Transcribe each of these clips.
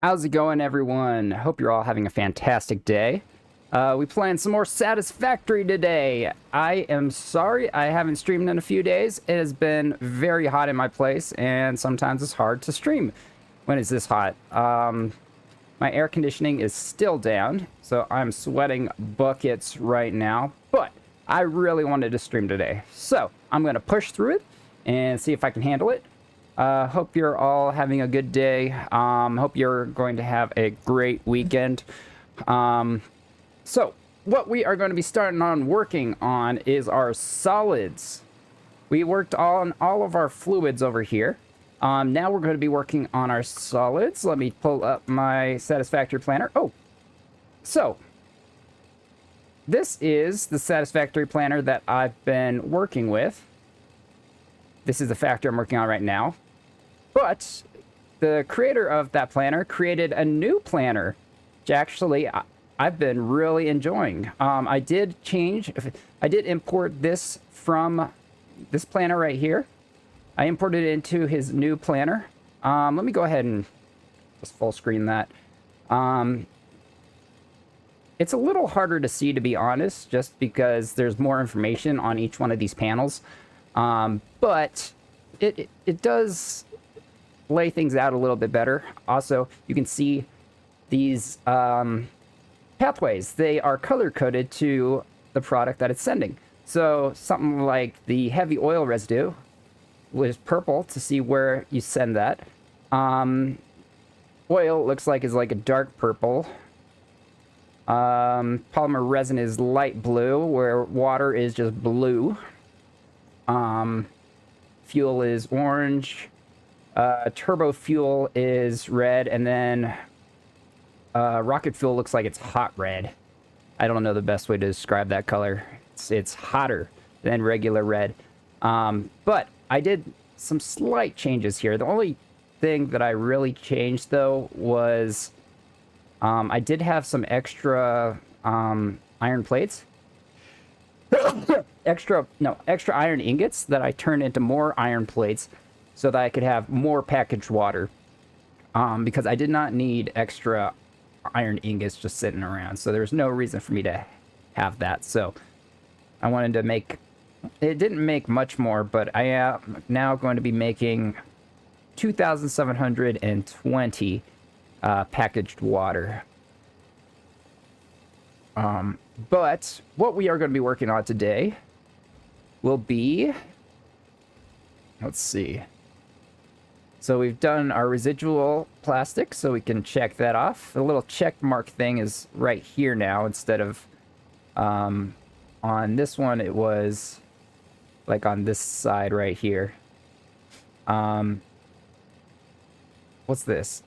How's it going, everyone? Hope you're all having a fantastic day. We playing some more Satisfactory today. I am sorry I haven't streamed in a few days. It has been very hot in my place, and sometimes it's hard to stream when it's this hot. My air conditioning is still down, so I'm sweating buckets right now, but I really wanted to stream today. So I'm going to push through it and see if I can handle it. Hope you're all having a good day. Hope you're going to have a great weekend. So what we are going to be starting on working on is our solids. We worked on all of our fluids over here. Now we're going to be working on our solids. Let me pull up my Satisfactory planner. Oh, so this is the Satisfactory planner that I've been working with. This is the factor I'm working on right now. But the creator of that planner created a new planner, which actually I've been really enjoying. I did import this from this planner right here. I imported it into his new planner. Let me go ahead and just full screen that. It's a little harder to see, to be honest, just because there's more information on each one of these panels. But it does lay things out a little bit better. Also, you can see these pathways. They are color-coded to the product that it's sending. So something like the heavy oil residue was purple to see where you send that. Oil looks like is like a dark purple. Polymer resin is light blue, where water is just blue. Fuel is orange. Turbo fuel is red, and then rocket fuel looks like it's hot red. I don't know the best way to describe that color. It's hotter than regular red. But I did some slight changes here. The only thing that I really changed, though, was I did have some extra iron plates. extra iron ingots that I turned into more iron plates so that I could have more packaged water, because I did not need extra iron ingots just sitting around, so there's no reason for me to have that. So I wanted to make it. Didn't make much more, but I am now going to be making 2,720 packaged water. But what we are going to be working on today will be, let's see. So we've done our residual plastic, so we can check that off. The little check mark thing is right here now, instead of on this one, it was like on this side right here. What's this?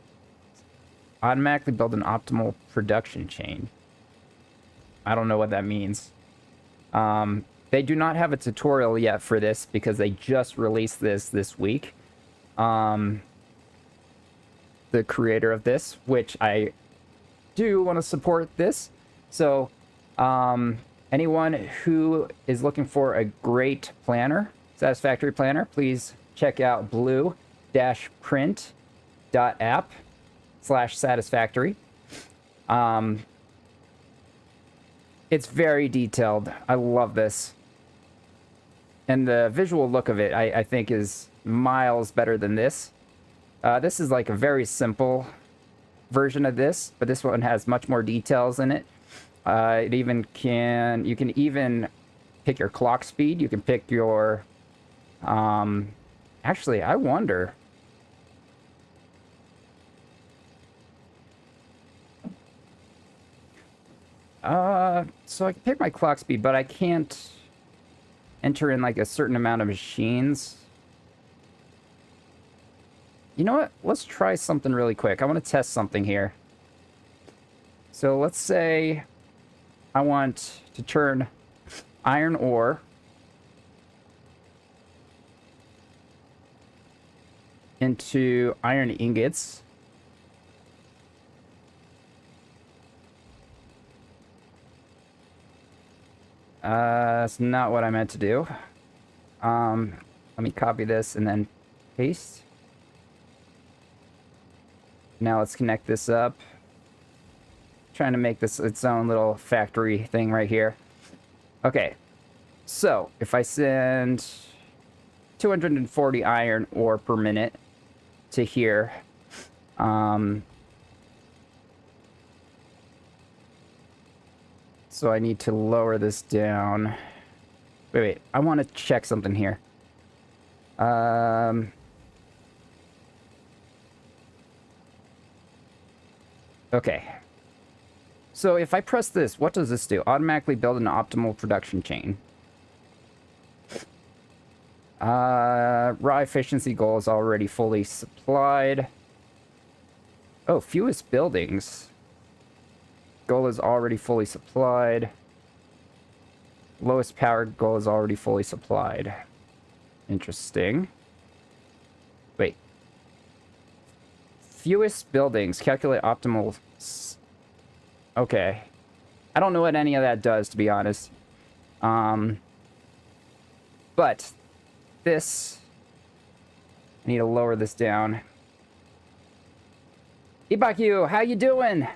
Automatically build an optimal production chain. I don't know what that means. They do not have a tutorial yet for this because they just released this week. The creator of this, which I do want to support this. So anyone who is looking for a great planner, Satisfactory planner, please check out blue-print.app/satisfactory. It's very detailed. I love this. And the visual look of it, I think, is miles better than this. This is like a very simple version of this, but this one has much more details in it. You can even pick your clock speed. You can pick your, actually, I wonder. So I can pick my clock speed, but I can't enter in like a certain amount of machines. You know what? Let's try something really quick. I want to test something here. So let's say I want to turn iron ore into iron ingots. That's not what I meant to do. Let me copy this and then paste. Now let's connect this up. Trying to make this its own little factory thing right here. Okay. So, if I send 240 iron ore per minute to here, so I need to lower this down. Wait, I want to check something here. Okay. So if I press this, what does this do? Automatically build an optimal production chain. Raw efficiency goal is already fully supplied. Oh, fewest buildings. Goal is already fully supplied. Lowest power goal is already fully supplied. Interesting. Wait. Fewest buildings. Calculate optimal... Okay. I don't know what any of that does, to be honest. But this... I need to lower this down. Ibaku, how you doing?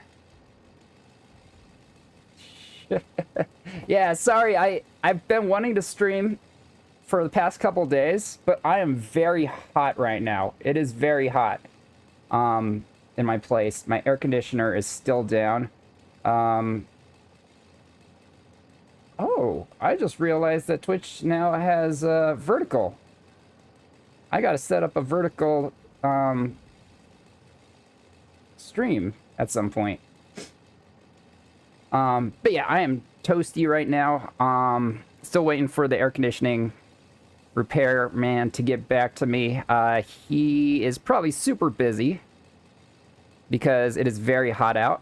Yeah, sorry, I've been wanting to stream for the past couple days, but I am very hot right now. It is very hot in my place. My air conditioner is still down. Oh, I just realized that Twitch now has vertical. I gotta set up a vertical stream at some point. But yeah, I am toasty right now. Still waiting for the air conditioning repair man to get back to me. He is probably super busy because it is very hot out.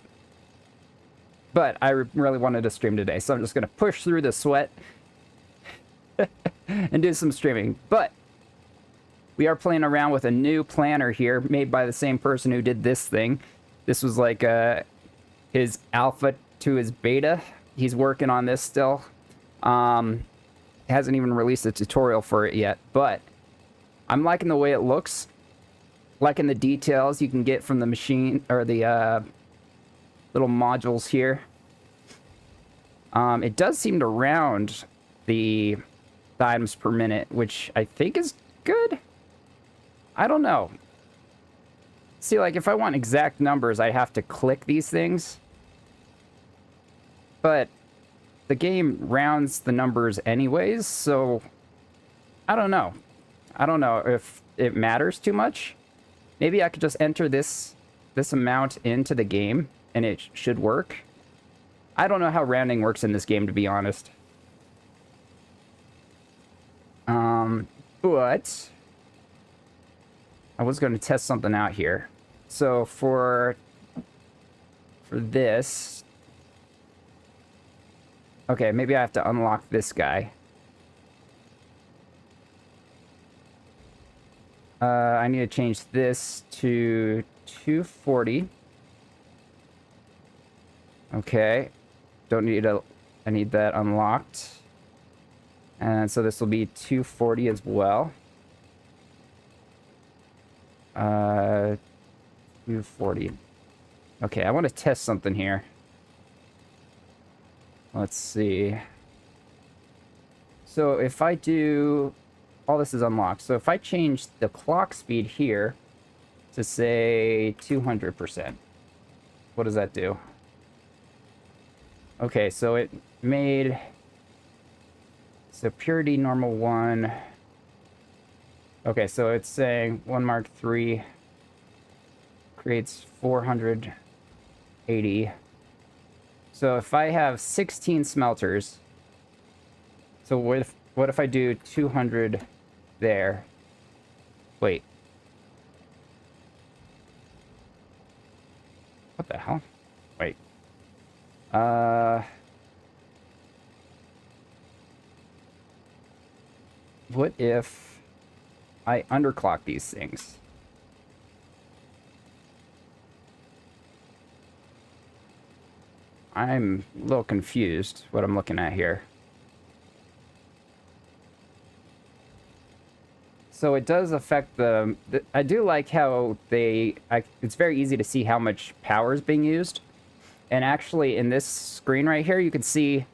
But I really wanted to stream today, so I'm just going to push through the sweat and do some streaming. But we are playing around with a new planner here made by the same person who did this thing. This was like his alpha to his beta. He's working on this still. Hasn't even released a tutorial for it yet, but I'm liking the way it looks. Liking the details you can get from the machine, or the little modules here. It does seem to round the items per minute, which I think is good. I don't know. See, like, if I want exact numbers, I have to click these things. But the game rounds the numbers anyways, so I don't know. I don't know if it matters too much. Maybe I could just enter this amount into the game, and it should work. I don't know how rounding works in this game, to be honest. But I was going to test something out here. So for this... Okay, maybe I have to unlock this guy. I need to change this to 240. Okay. Don't need to... I need that unlocked. And so this will be 240 as well. 240. Okay, I want to test something here. Let's see. So if I do... All this is unlocked. So if I change the clock speed here to, say, 200%, what does that do? Okay, so it made... So purity normal 1. Okay, so it's saying 1 Mark 3 creates 480. So if I have 16 smelters, so what if I do 200 there? Wait. What the hell? Wait. What if I underclock these things? I'm a little confused what I'm looking at here. So it does affect I do like how it's very easy to see how much power is being used. And actually, in this screen right here, you can see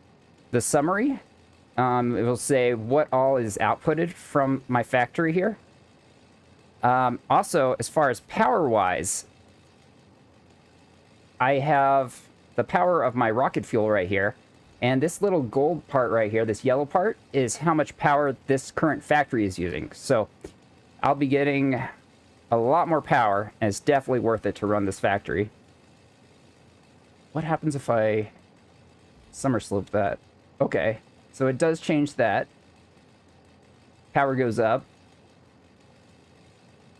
the summary. It will say what all is outputted from my factory here. Also, as far as power-wise, I have the power of my rocket fuel right here. And this little gold part right here, this yellow part, is how much power this current factory is using. So I'll be getting a lot more power, and it's definitely worth it to run this factory. What happens if I somersault that? Okay, so it does change that. Power goes up.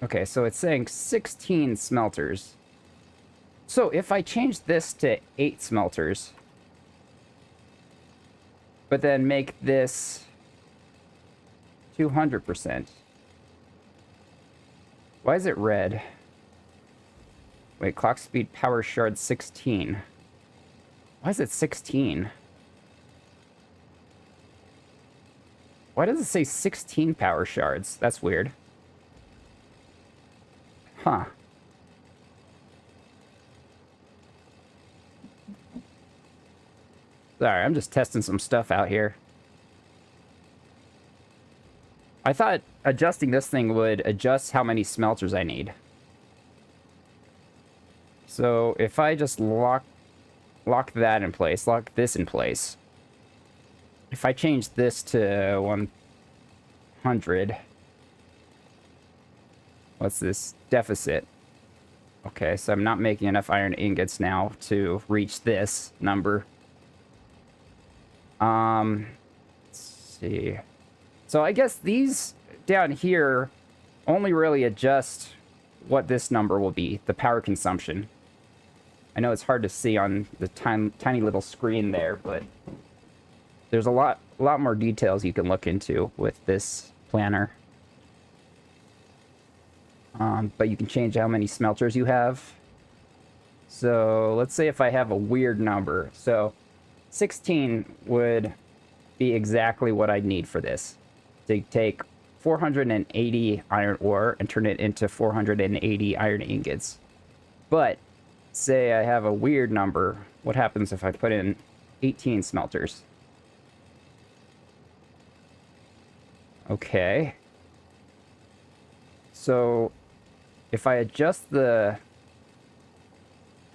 Okay, so it's saying 16 smelters. So if I change this to 8 smelters, but then make this 200%. Why is it red? Wait, clock speed power shard 16. Why is it 16? Why does it say 16 power shards? That's weird. Huh. Sorry, I'm just testing some stuff out here. I thought adjusting this thing would adjust how many smelters I need. So if I just lock that in place, lock this in place. If I change this to 100, what's this? Deficit. Okay, so I'm not making enough iron ingots now to reach this number. Let's see. So I guess these down here only really adjust what this number will be, the power consumption. I know it's hard to see on the tiny little screen there, but there's a lot more details you can look into with this planner. But you can change how many smelters you have. So let's say if I have a weird number. So 16 would be exactly what I'd need for this. To take 480 iron ore and turn it into 480 iron ingots. But say I have a weird number. What happens if I put in 18 smelters? Okay. So if I adjust the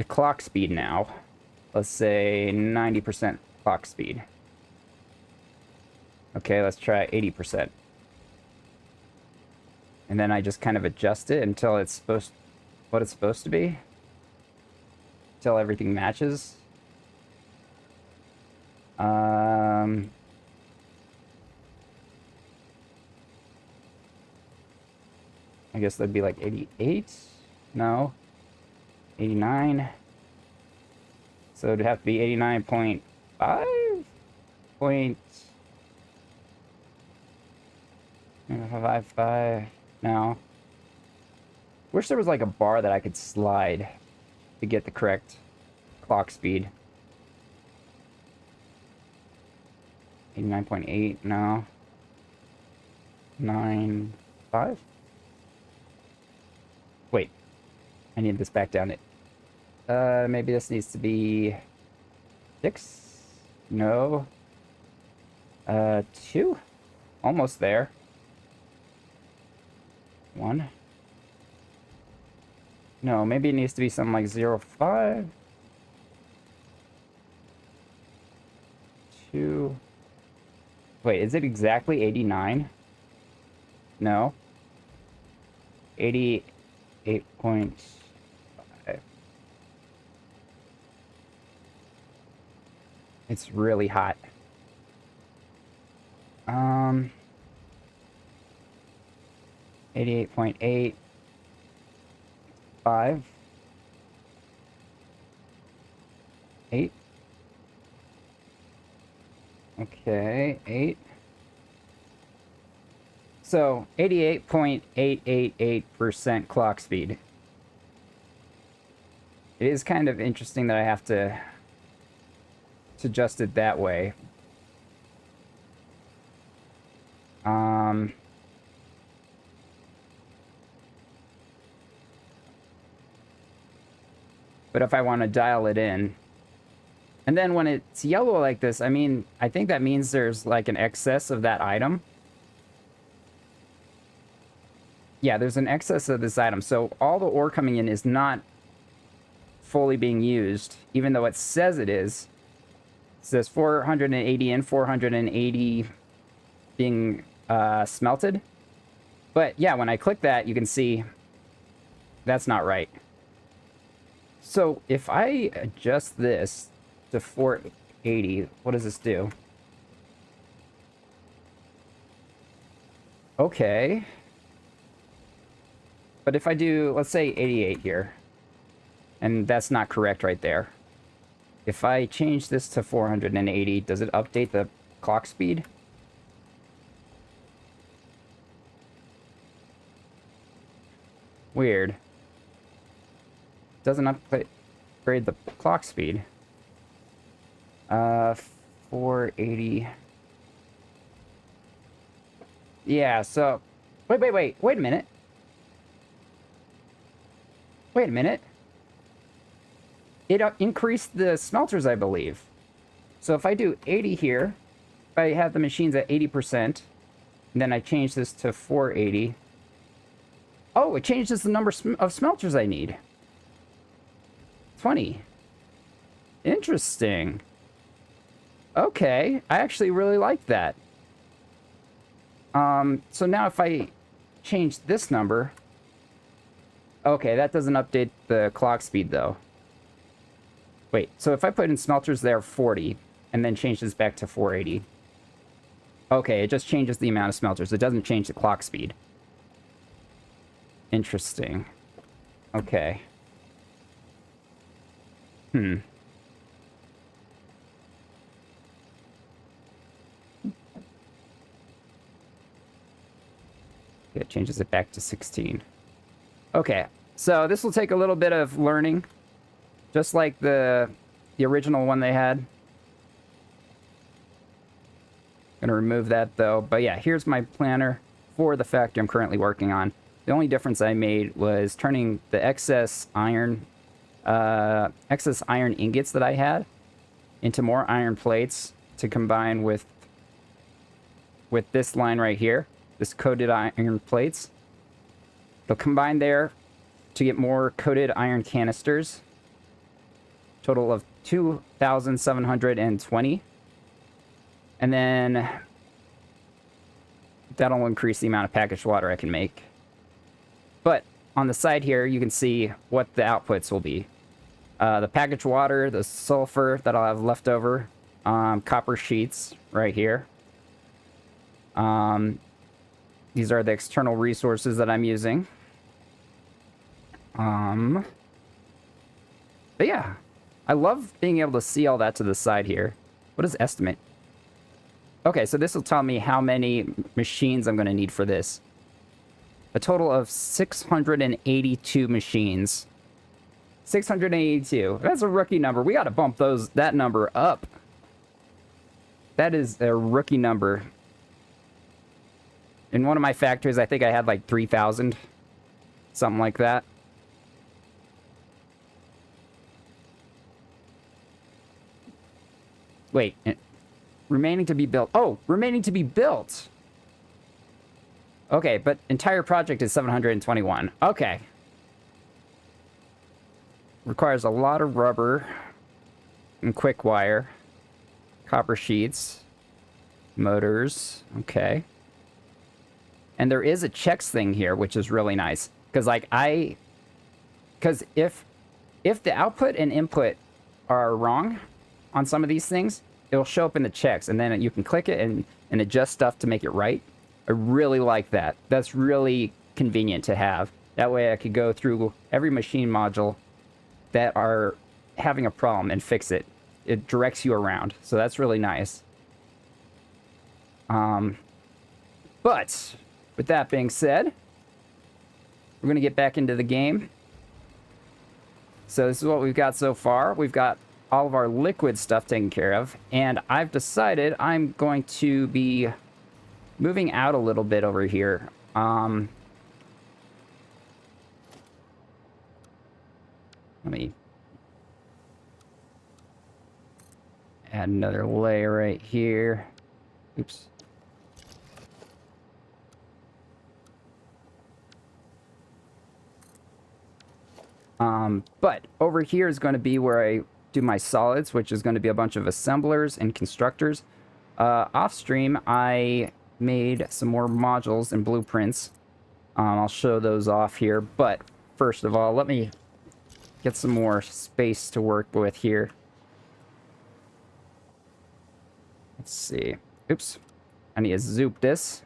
clock speed now, let's say 90% clock speed. Okay, let's try 80%. And then I just kind of adjust it until it's what it's supposed to be. Until everything matches. I guess that'd be like 88? No. 89. So it'd have to be 89.5? Point... 55. No. Wish there was like a bar that I could slide to get the correct clock speed. 89.8. No. 9.5. Wait. I need this back down. Maybe this needs to be 6. No. 2. Almost there. 1. No, maybe it needs to be something like 0.5. 2. Wait, is it exactly 89? No. 88.5. It's really hot. 88.8. 5. 8. Okay, 8. So, 88.888% clock speed. It is kind of interesting that I have to adjust it that way. But if I want to dial it in, and then when it's yellow like this, I mean, I think that means there's like an excess of that item. Yeah, there's an excess of this item. So all the ore coming in is not fully being used, even though it says it is. It says 480 and 480 being smelted. But yeah, when I click that, you can see that's not right. So if I adjust this to 480, what does this do? Okay. But if I do, let's say 88 here, and that's not correct right there. If I change this to 480, does it update the clock speed? Weird. Doesn't upgrade the clock speed. 480. Yeah, so... Wait a minute. Wait a minute. It increased the smelters, I believe. So if I do 80 here, if I have the machines at 80%, and then I change this to 480. Oh, it changes the number of smelters I need. 20. Interesting. Okay, I actually really like that. So now if I change this number... Okay, that doesn't update the clock speed, though. Wait, so if I put in smelters there 40, and then change this back to 480... Okay, it just changes the amount of smelters. It doesn't change the clock speed. Interesting. Okay. Yeah, it changes it back to 16. Okay, so this will take a little bit of learning, just like the original one they had. Gonna remove that though, but yeah, here's my planner for the factory I'm currently working on. The only difference I made was turning the excess iron ingots that I had into more iron plates to combine with this line right here, this coated iron plates. They'll combine there to get more coated iron canisters. Total of 2,720. And then that'll increase the amount of packaged water I can make. But on the side here, you can see what the outputs will be. The packaged water, the sulfur that I'll have left over, copper sheets right here. These are the external resources that I'm using. But yeah, I love being able to see all that to the side here. What is estimate? Okay, so this will tell me how many machines I'm going to need for this. A total of 682 machines. 682. That's a rookie number. We got to bump that number up. That is a rookie number. In one of my factories, I think I had like 3,000. Something like that. Wait. Remaining to be built. Oh, remaining to be built. Okay, but entire project is 721. Okay. Requires a lot of rubber and quick wire. Copper sheets. Motors. Okay. And there is a checks thing here, which is really nice. Because, like, because if the output and input are wrong on some of these things, it'll show up in the checks. And then you can click it and adjust stuff to make it right. I really like that. That's really convenient to have. That way I could go through every machine module that are having a problem and fix it. It directs you around. So that's really nice. But with that being said, we're going to get back into the game. So this is what we've got so far. We've got all of our liquid stuff taken care of. And I've decided I'm going to be moving out a little bit over here. Let me Add another layer right here. Oops. But over here is going to be where I do my solids, which is going to be a bunch of assemblers and constructors. Off stream, I made some more modules and blueprints. I'll show those off here, but first of all, let me get some more space to work with here. Let's see. Oops. I need to zoop this.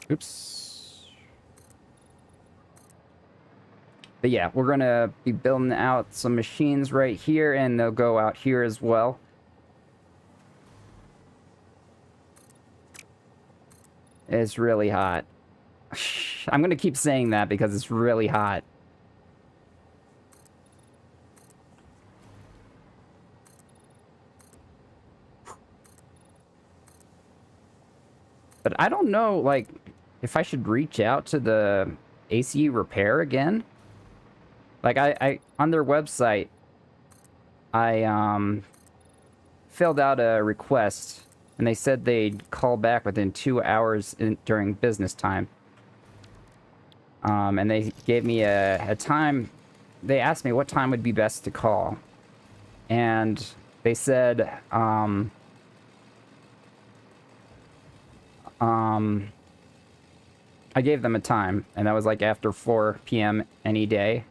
Oops. But yeah, we're going to be building out some machines right here, and they'll go out here as well. It's really hot. I'm going to keep saying that because it's really hot. But I don't know, like, if I should reach out to the AC repair again. Like, I on their website, I filled out a request, and they said they'd call back within 2 hours during business time. And they gave me a time. They asked me what time would be best to call. And they said, I gave them a time, and that was like after 4 p.m. any day.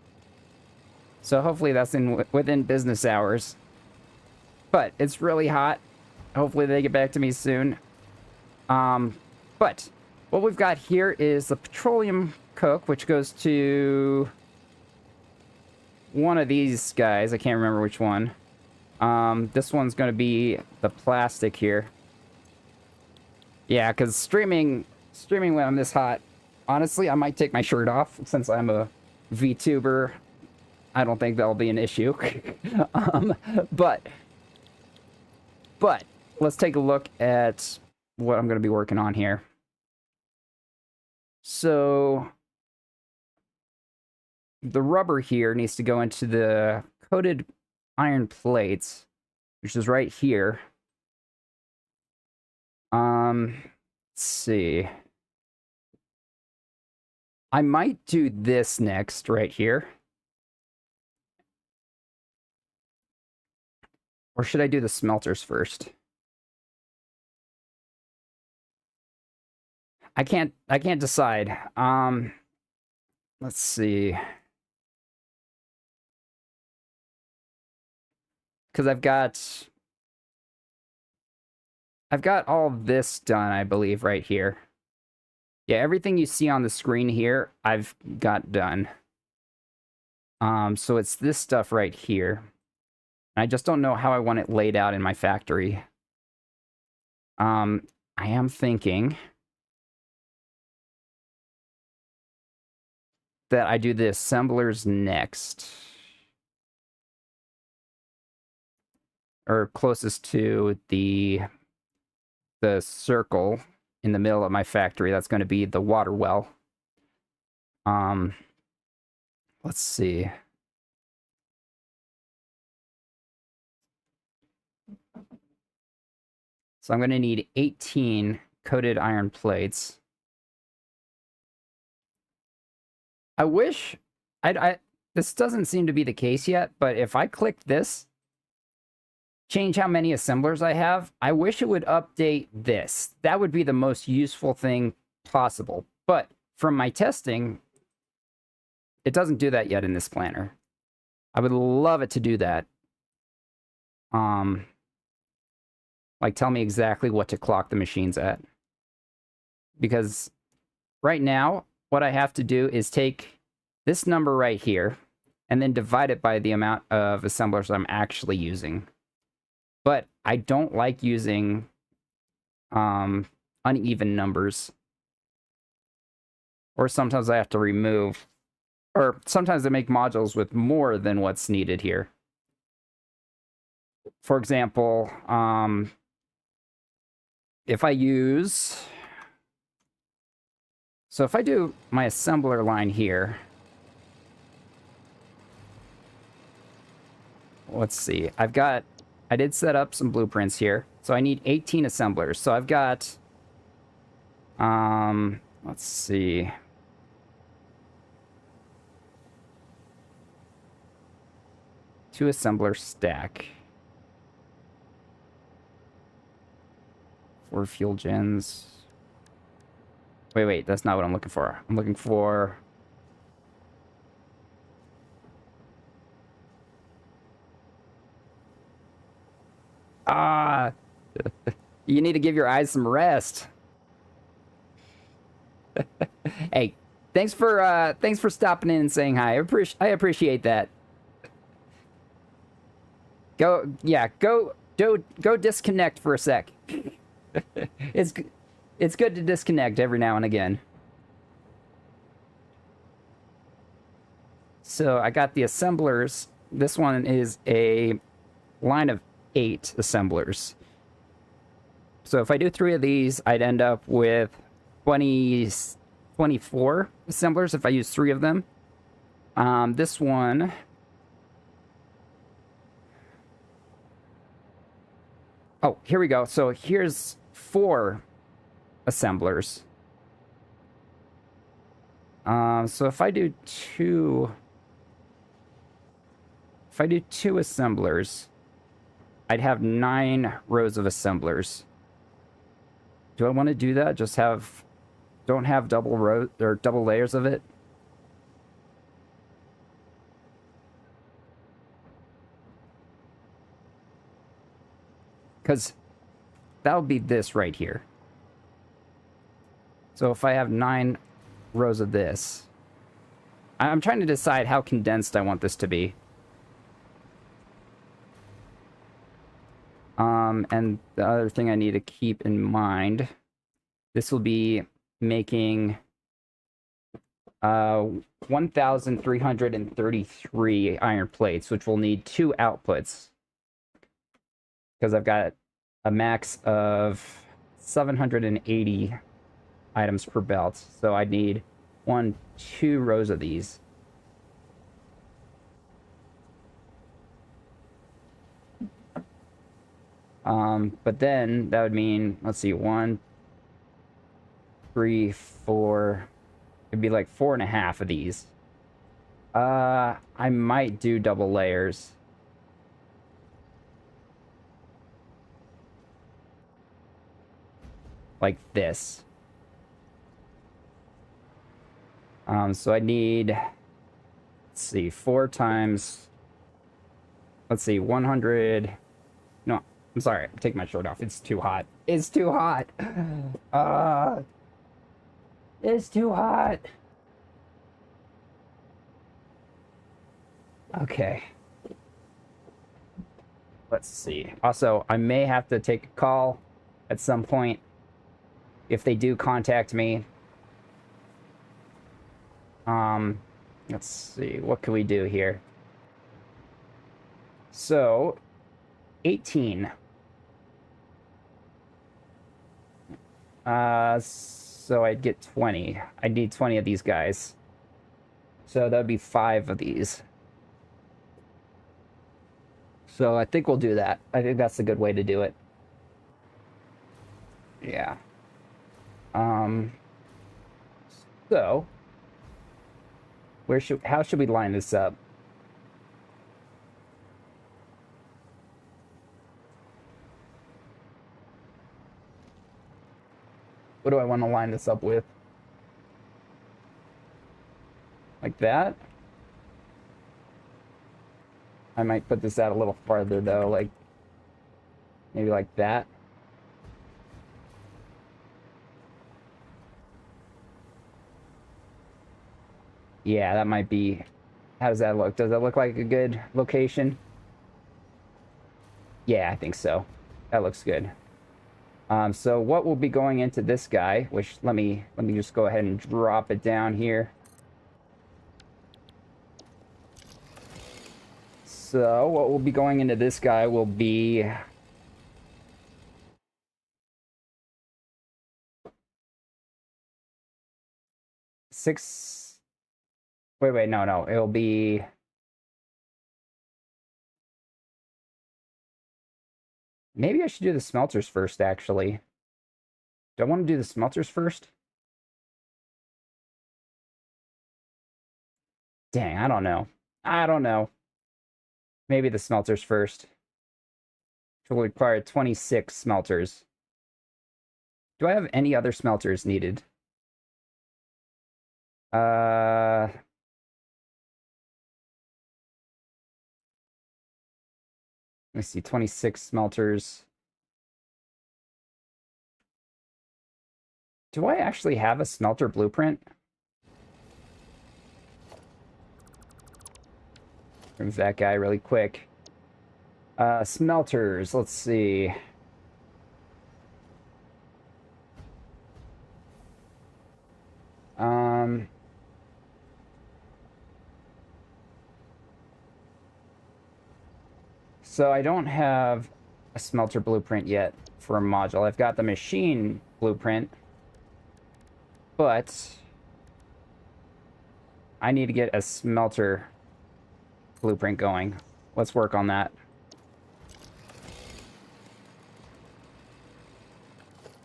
So hopefully that's within business hours. But it's really hot. Hopefully they get back to me soon. But what we've got here is the petroleum coke, which goes to one of these guys. I can't remember which one. This one's going to be the plastic here. Yeah, because streaming when I'm this hot, honestly, I might take my shirt off since I'm a VTuber. I don't think that'll be an issue. But let's take a look at what I'm going to be working on here. So the rubber here needs to go into the coated iron plates, which is right here. Let's see. I might do this next right here. Or should I do the smelters first? I can't decide. Let's see. Because I've got all this done, I believe, right here. Yeah, everything you see on the screen here, I've got done. So it's this stuff right here. I just don't know how I want it laid out in my factory. I am thinking that I do the assemblers next. Or closest to the circle in the middle of my factory. That's going to be the water well. Let's see. So I'm going to need 18 coated iron plates. I wish this doesn't seem to be the case yet, but if I click this, change how many assemblers I have, I wish it would update this. That would be the most useful thing possible. But from my testing, it doesn't do that yet in this planner. I would love it to do that. Like, tell me exactly what to clock the machines at. Because right now, what I have to do is take this number right here and then divide it by the amount of assemblers I'm actually using. But I don't like using uneven numbers. Or sometimes I have to remove, or sometimes I make modules with more than what's needed here. For example, if I use So if I do my assembler line here, let's see. I did set up some blueprints here. So I need 18 assemblers. So I've got, let's see. Two assembler stack. 4 fuel gens. Wait, that's not what I'm looking for. I'm looking for... Ah! You need to give your eyes some rest. Hey, thanks for stopping in and saying hi. I appreciate that. Go disconnect for a sec. It's good to disconnect every now and again. So I got the assemblers. This one is a line of 8 assemblers. So if I do 3 of these, I'd end up with 24 assemblers if I use 3 of them. This one... Oh, here we go. So here's 4 assemblers. So if I do 2... If I do 2 assemblers, I'd have 9 rows of assemblers. Do I want to do that? Just have... Don't have double row or double layers of it? Because that would be this right here. So if I have 9 rows of this... I'm trying to decide how condensed I want this to be. And the other thing I need to keep in mind, this will be making 1,333 iron plates, which will need 2 outputs. Because I've got a max of 780 items per belt. So I need 2 rows of these. But then that would mean, let's see, 1, 3, 4. It'd be like 4.5 of these. I might do double layers. Like this. So I need, let's see, 4 times, let's see, 100, no, I'm sorry, I'm taking my shirt off, it's too hot. It's too hot. It's too hot. Okay. Let's see. Also, I may have to take a call at some point if they do contact me. Let's see, what can we do here? So, 18. So I'd get 20. I need 20 of these guys. So that would be 5 of these. So I think we'll do that. I think that's a good way to do it. Yeah. So how should we line this up? What do I want to line this up with? Like that? I might put this out a little farther though, like maybe like that. Yeah, that might be... How does that look? Does that look like a good location? Yeah, I think so. That looks good. So what will be going into this guy, which let me just go ahead and drop it down here. So what will be going into this guy will be... 6... Wait, no. It'll be... Maybe I should do the smelters first, actually. Do I want to do the smelters first? Dang, I don't know. I don't know. Maybe the smelters first. Which will require 26 smelters. Do I have any other smelters needed? Let me see, 26 smelters. Do I actually have a smelter blueprint? Remove that guy really quick. Smelters, let's see. So I don't have a smelter blueprint yet for a module. I've got the machine blueprint, but I need to get a smelter blueprint going. Let's work on that.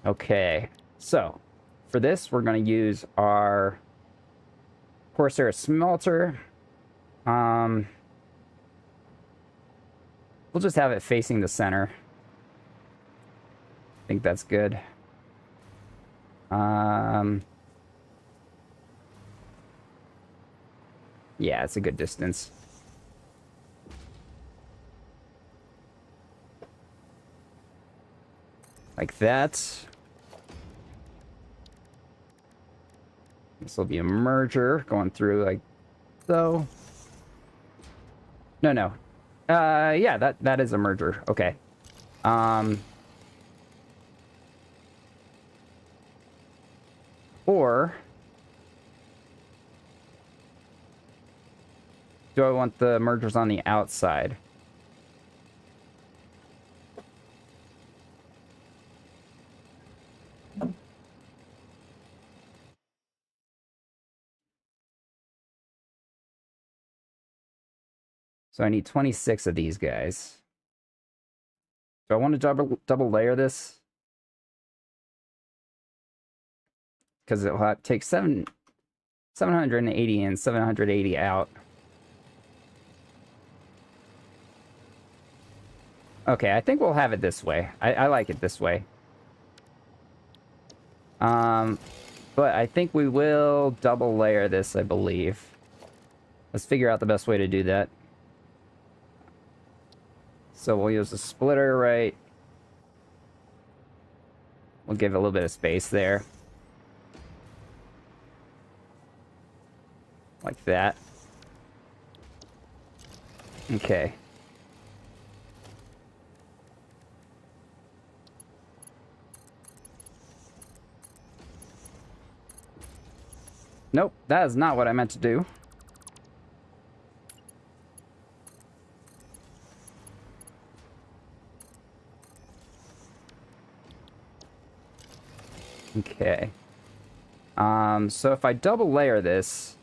Okay, so for this, we're going to use our Corsair smelter. We'll just have it facing the center. I think that's good. Yeah, it's a good distance. Like that. This will be a merger going through like so. No. Yeah, that is a merger. Okay. Or do I want the mergers on the outside? So I need 26 of these guys. Do I want to double layer this? Because it'll take 780 and 780 out. Okay, I think we'll have it this way. I like it this way. But I think we will double layer this, I believe. Let's figure out the best way to do that. So we'll use a splitter, right? We'll give it a little bit of space there. Like that. Okay. Nope, that is not what I meant to do. Okay. So if I double layer this...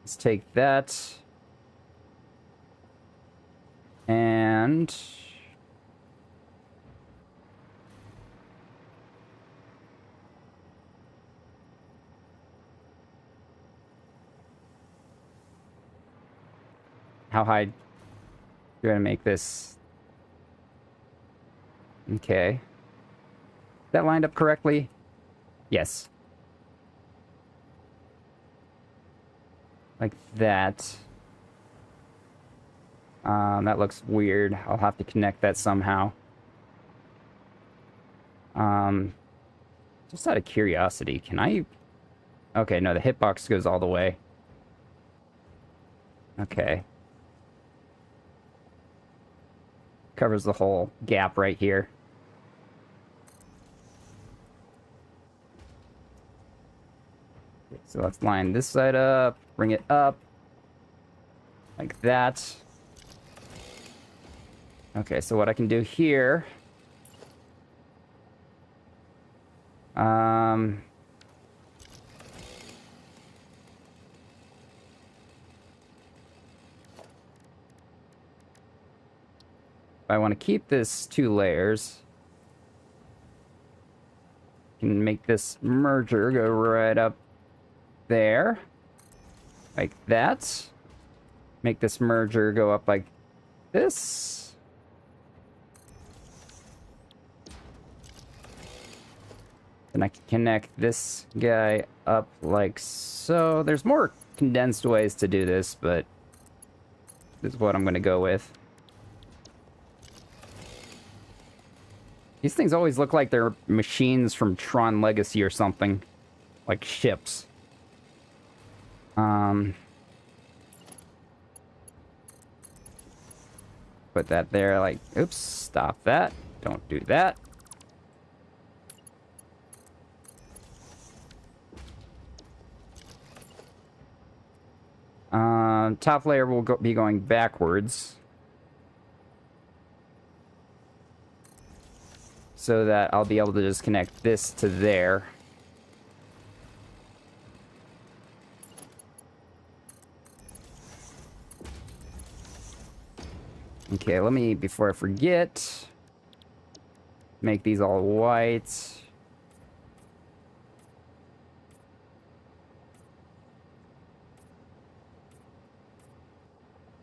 Let's take that. And... How high do I make this? Okay. That lined up correctly? Yes. Like that. That looks weird. I'll have to connect that somehow. Just out of curiosity, can I... Okay, no, the hitbox goes all the way. Okay. Covers the whole gap right here. So let's line this side up, bring it up. Like that. Okay, so what I can do here Um... I want to keep this 2 layers. Can make this merger go right up there. Like that. Make this merger go up like this. Then I can connect this guy up like so. There's more condensed ways to do this, but this is what I'm going to go with. These things always look like they're machines from Tron Legacy or something. Like ships. Put that there, like, oops, stop that. Don't do that. Top layer will be going backwards. So that I'll be able to just connect this to there. Okay, let me, before I forget, make these all white.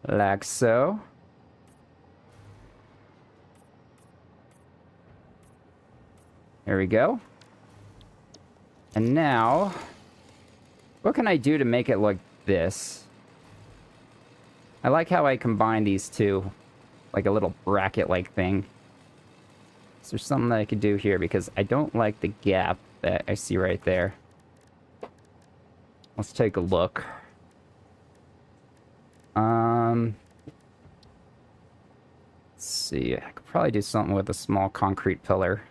Like so. There we go. And now, what can I do to make it look this? I like how I combine these two. Like a little bracket-like thing. Is there something that I could do here? Because I don't like the gap that I see right there. Let's take a look. Let's see. I could probably do something with a small concrete pillar.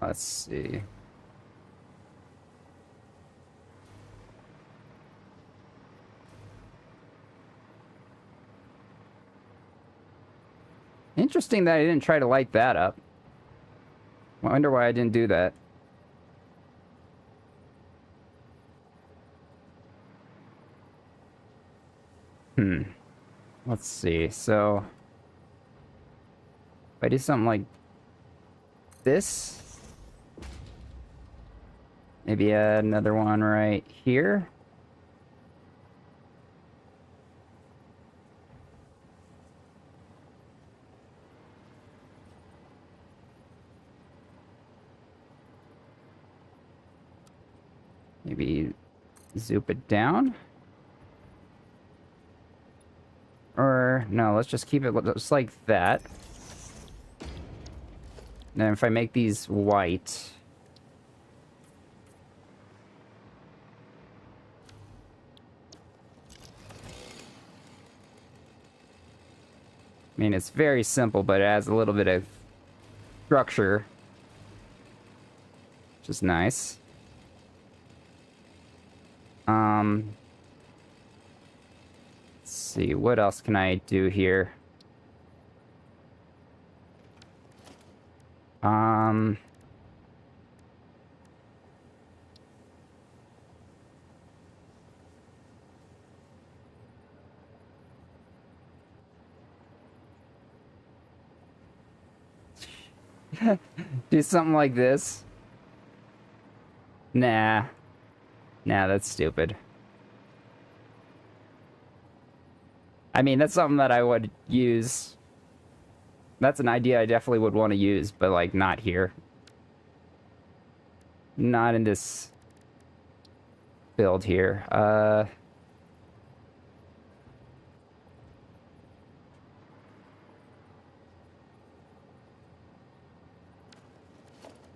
Let's see. Interesting that I didn't try to light that up. I wonder why I didn't do that. Let's see. So, if I do something like this, maybe another one right here. Maybe zoop it down. Or, no, let's just keep it just like that. Then if I make these white... I mean, it's very simple, but it adds a little bit of structure. Which is nice. Let's see, what else can I do here? Do something like this. Nah. Nah, that's stupid. I mean, that's something that I would use. That's an idea I definitely would want to use, but, like, not here. Not in this build here.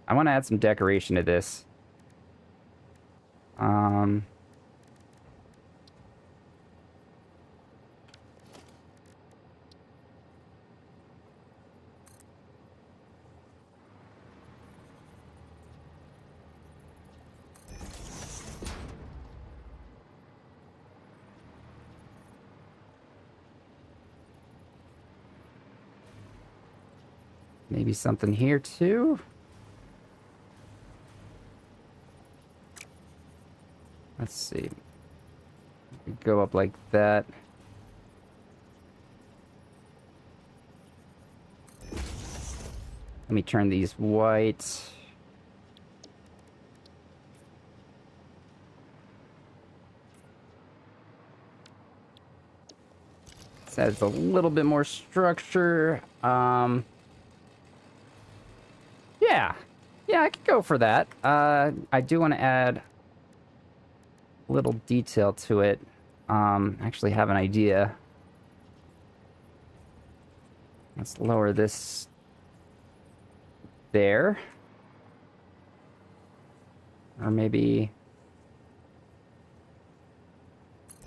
I want to add some decoration to this. Maybe something here too. Let's see. Go up like that. Let me turn these white. This adds a little bit more structure. Yeah. Yeah, I could go for that. I do want to add a little detail to it. Actually have an idea. Let's lower this there. Or maybe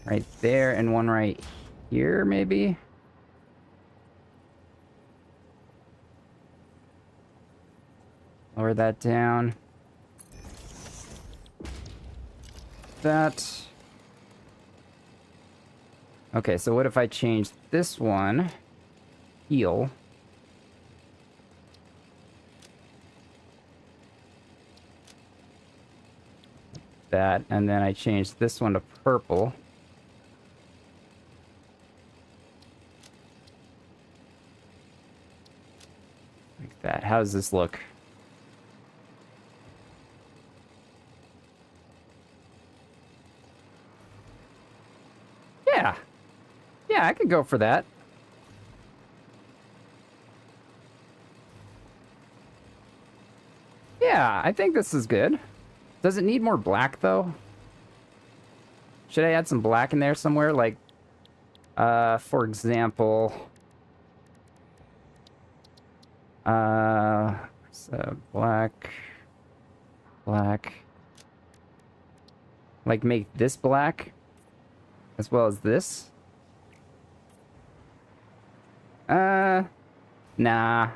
right there and one right here, maybe. Lower that down. That. Okay, so what if I change this one? Heal. That, and then I change this one to purple. Like that. How does this look? Yeah. Yeah, I could go for that. Yeah, I think this is good. Does it need more black, though? Should I add some black in there somewhere? Like, for example... so black... Black... Like, make this black? As well as this? Nah.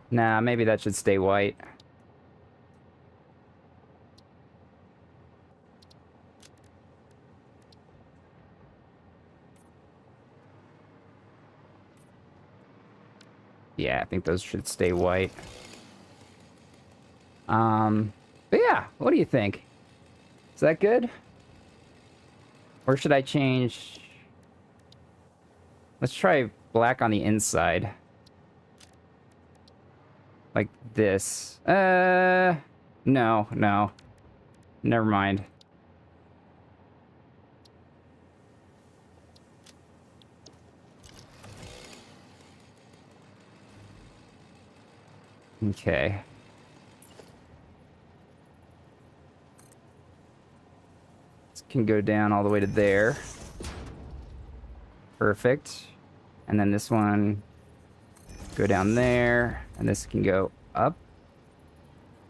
Nah, maybe that should stay white. Yeah, I think those should stay white. But yeah, what do you think? Is that good? Or should I change... Let's try black on the inside. Like this. No, no. Never mind. Okay. This can go down all the way to there. Perfect. And then this one go down there, and this can go up.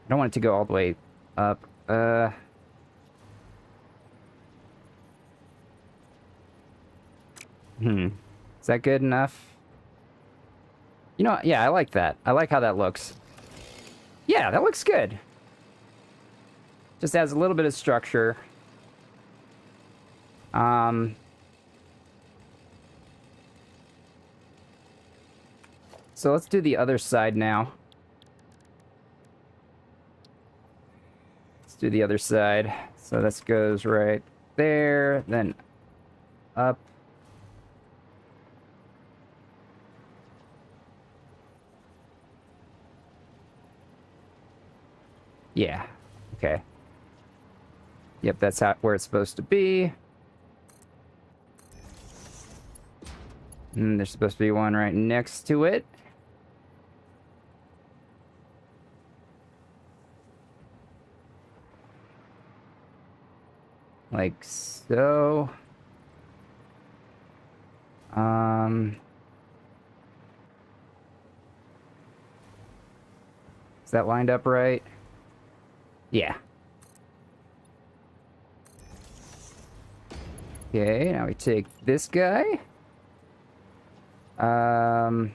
I don't want it to go all the way up. Is that good enough? You know, yeah, I like that. I like how that looks. Yeah, that looks good. Just adds a little bit of structure. So let's do the other side now. Let's do the other side. So this goes right there, then up. Yeah, okay. Yep, that's where it's supposed to be. And there's supposed to be one right next to it. Like so. Is that lined up right? Yeah. Okay, now we take this guy. Right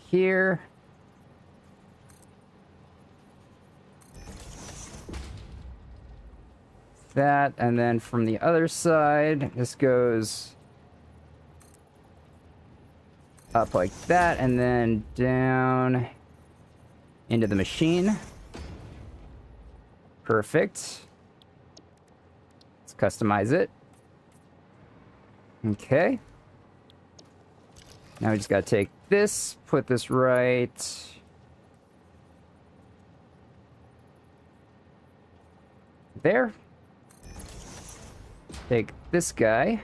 here. That, and then from the other side, this goes up like that, and then down into the machine. Perfect. Let's customize it. Okay. Now we just gotta take this, put this right there. Take this guy.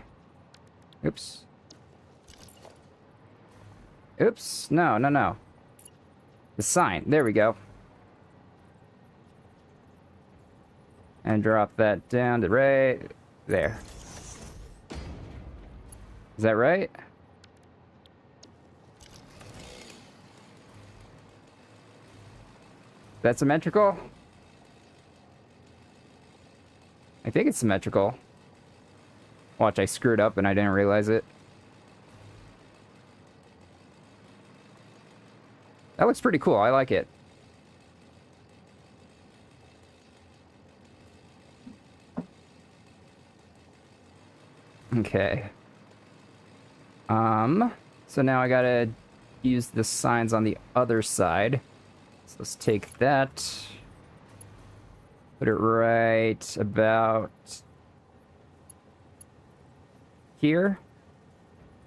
Oops. Oops. No, no, no. The sign. There we go. And drop that down to right there. Is that right? That's symmetrical? I think it's symmetrical. Watch, I screwed up and I didn't realize it. That looks pretty cool. I like it. Okay. So now I gotta use the signs on the other side. So let's take that. Put it right about here.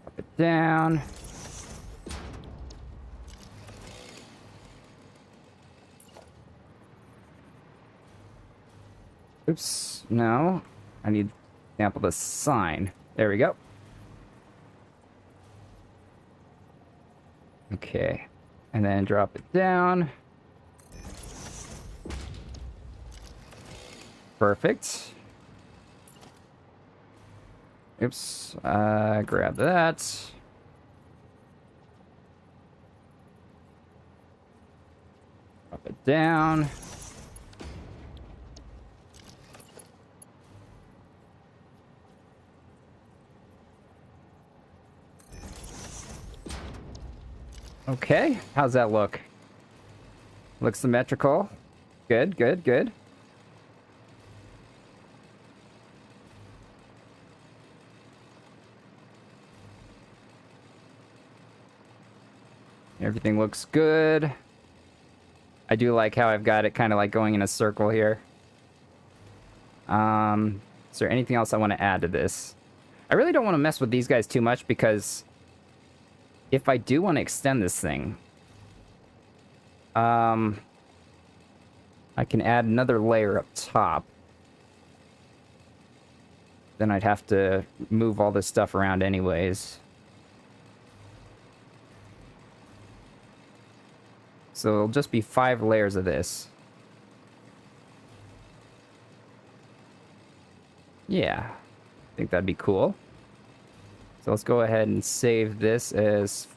Up it down. Oops, no. I need to sample the sign. There we go. Okay. And then drop it down. Perfect. Oops. Grab that. Drop it down. Okay, how's that look? Looks symmetrical. Good, good, good. Everything looks good. I do like how I've got it kind of like going in a circle here. Is there anything else I want to add to this? I really don't want to mess with these guys too much because if I do want to extend this thing, I can add another layer up top. Then I'd have to move all this stuff around anyways. So it'll just be 5 layers of this. Yeah, I think that'd be cool. So let's go ahead and save this as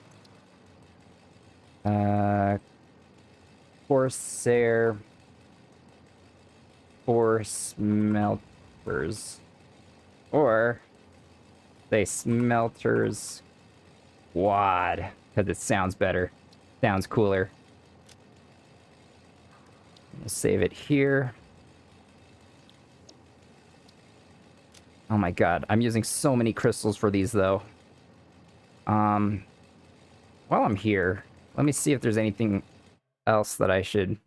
Corsair Force Smelters. Or say Smelters Quad, because it sounds better. Sounds cooler. We'll save it here. Oh my god, I'm using so many crystals for these though. While I'm here, let me see if there's anything else that I should...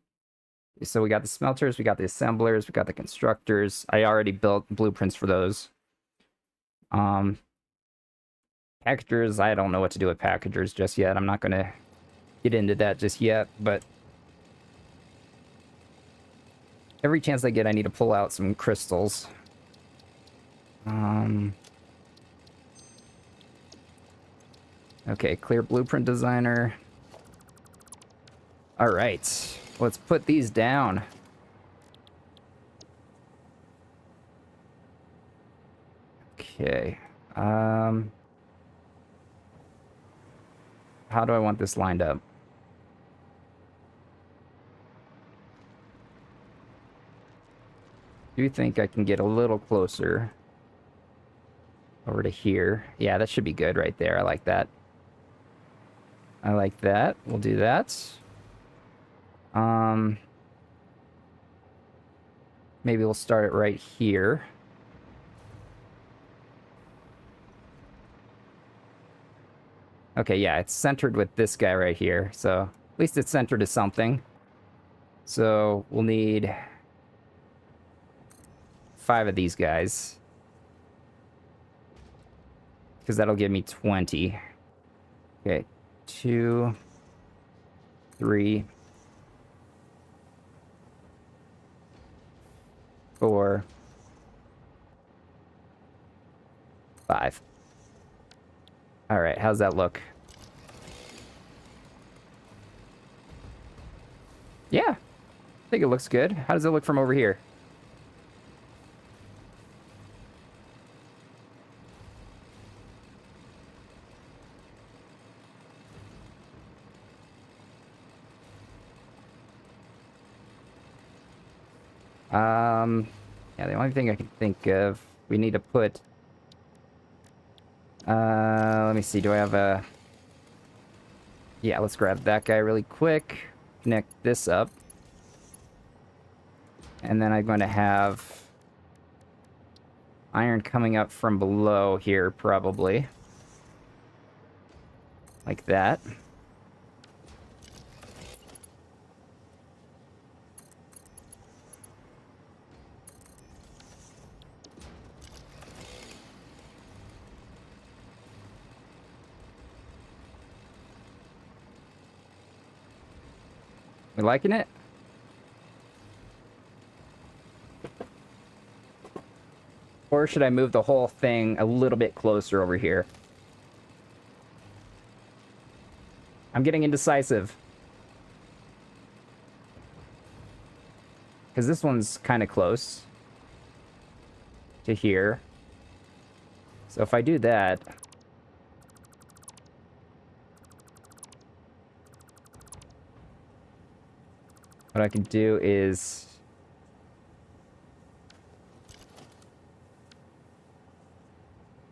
So we got the smelters, we got the assemblers, we got the constructors. I already built blueprints for those. Packagers, I don't know what to do with packagers just yet. I'm not gonna get into that just yet, but every chance I get, I need to pull out some crystals. Okay, clear blueprint designer. All right, let's put these down. Okay. How do I want this lined up? Do you think I can get a little closer over to here? Yeah, that should be good right there. I like that. I like that. We'll do that. Maybe we'll start it right here. Okay, yeah, it's centered with this guy right here. So at least it's centered to something. So we'll need 5 of these guys. Because that'll give me 20. Okay, 2, 3, 4, 5. All right, how's that look? Yeah, I think it looks good. How does it look from over here? Yeah, the only thing I can think of, we need to put, let me see, do I have a, yeah, let's grab that guy really quick, connect this up, and then I'm going to have iron coming up from below here, probably, like that. We liking it? Or should I move the whole thing a little bit closer over here? I'm getting indecisive. Because this one's kind of close to here. So if I do that... what I can do is...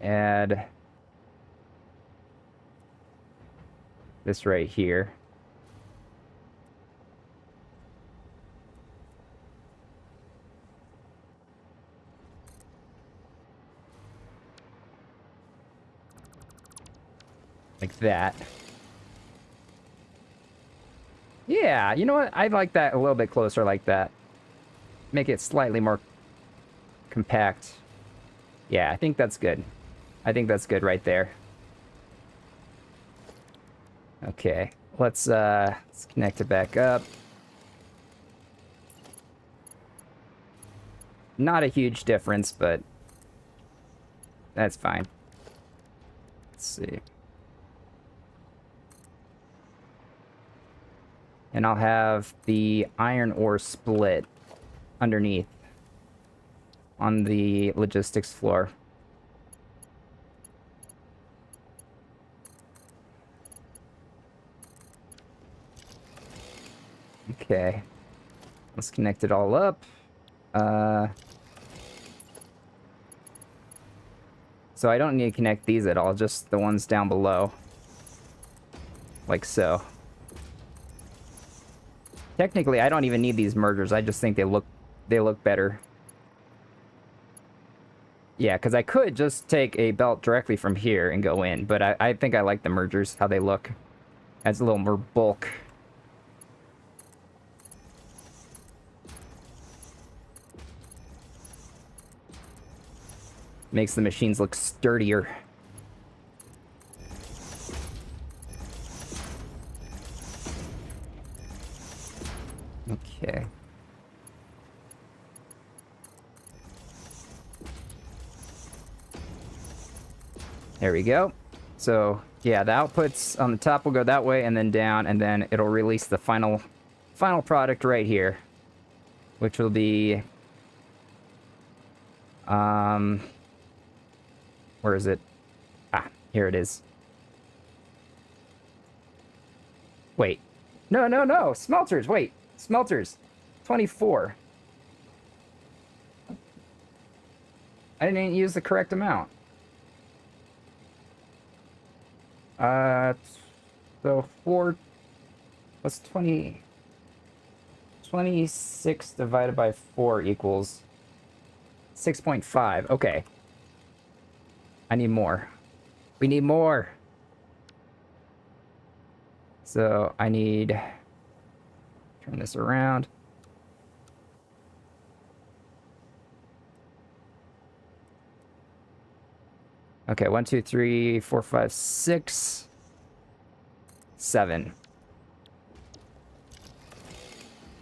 add this right here. Like that. Yeah, you know what? I like that a little bit closer like that. Make it slightly more compact. Yeah, I think that's good. I think that's good right there. Okay, let's connect it back up. Not a huge difference, but that's fine. Let's see. And I'll have the iron ore split underneath on the logistics floor. Okay. Let's connect it all up. So I don't need to connect these at all, just the ones down below. Like so. Technically, I don't even need these mergers. I just think they look better. Yeah, because I could just take a belt directly from here and go in, but I think I like the mergers, how they look. Adds a little more bulk. Makes the machines look sturdier. Okay. There we go. So, yeah, the outputs on the top will go that way and then down, and then it'll release the final product right here, which will be... where is it? Ah, here it is. Wait. No, no, no! Smelters! Wait! Smelters! 24. I didn't use the correct amount. So 4... what's 20... 26 divided by 4 equals 6.5. Okay. I need more. We need more. So I need... Turn this around. Okay, 1, 2, 3, 4, 5, 6, 7.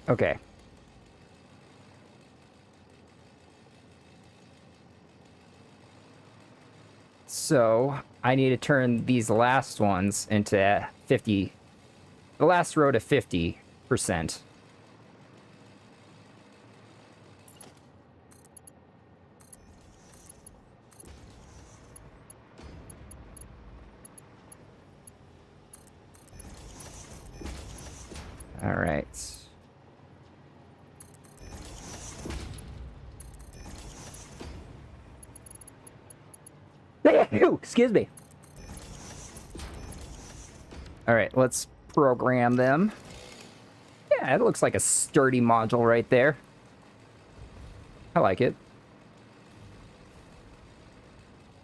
Okay. So I need to turn these last ones into 50. The last row to 50%. All right. Excuse me. All right, let's program them. Yeah, it looks like a sturdy module right there. I like it.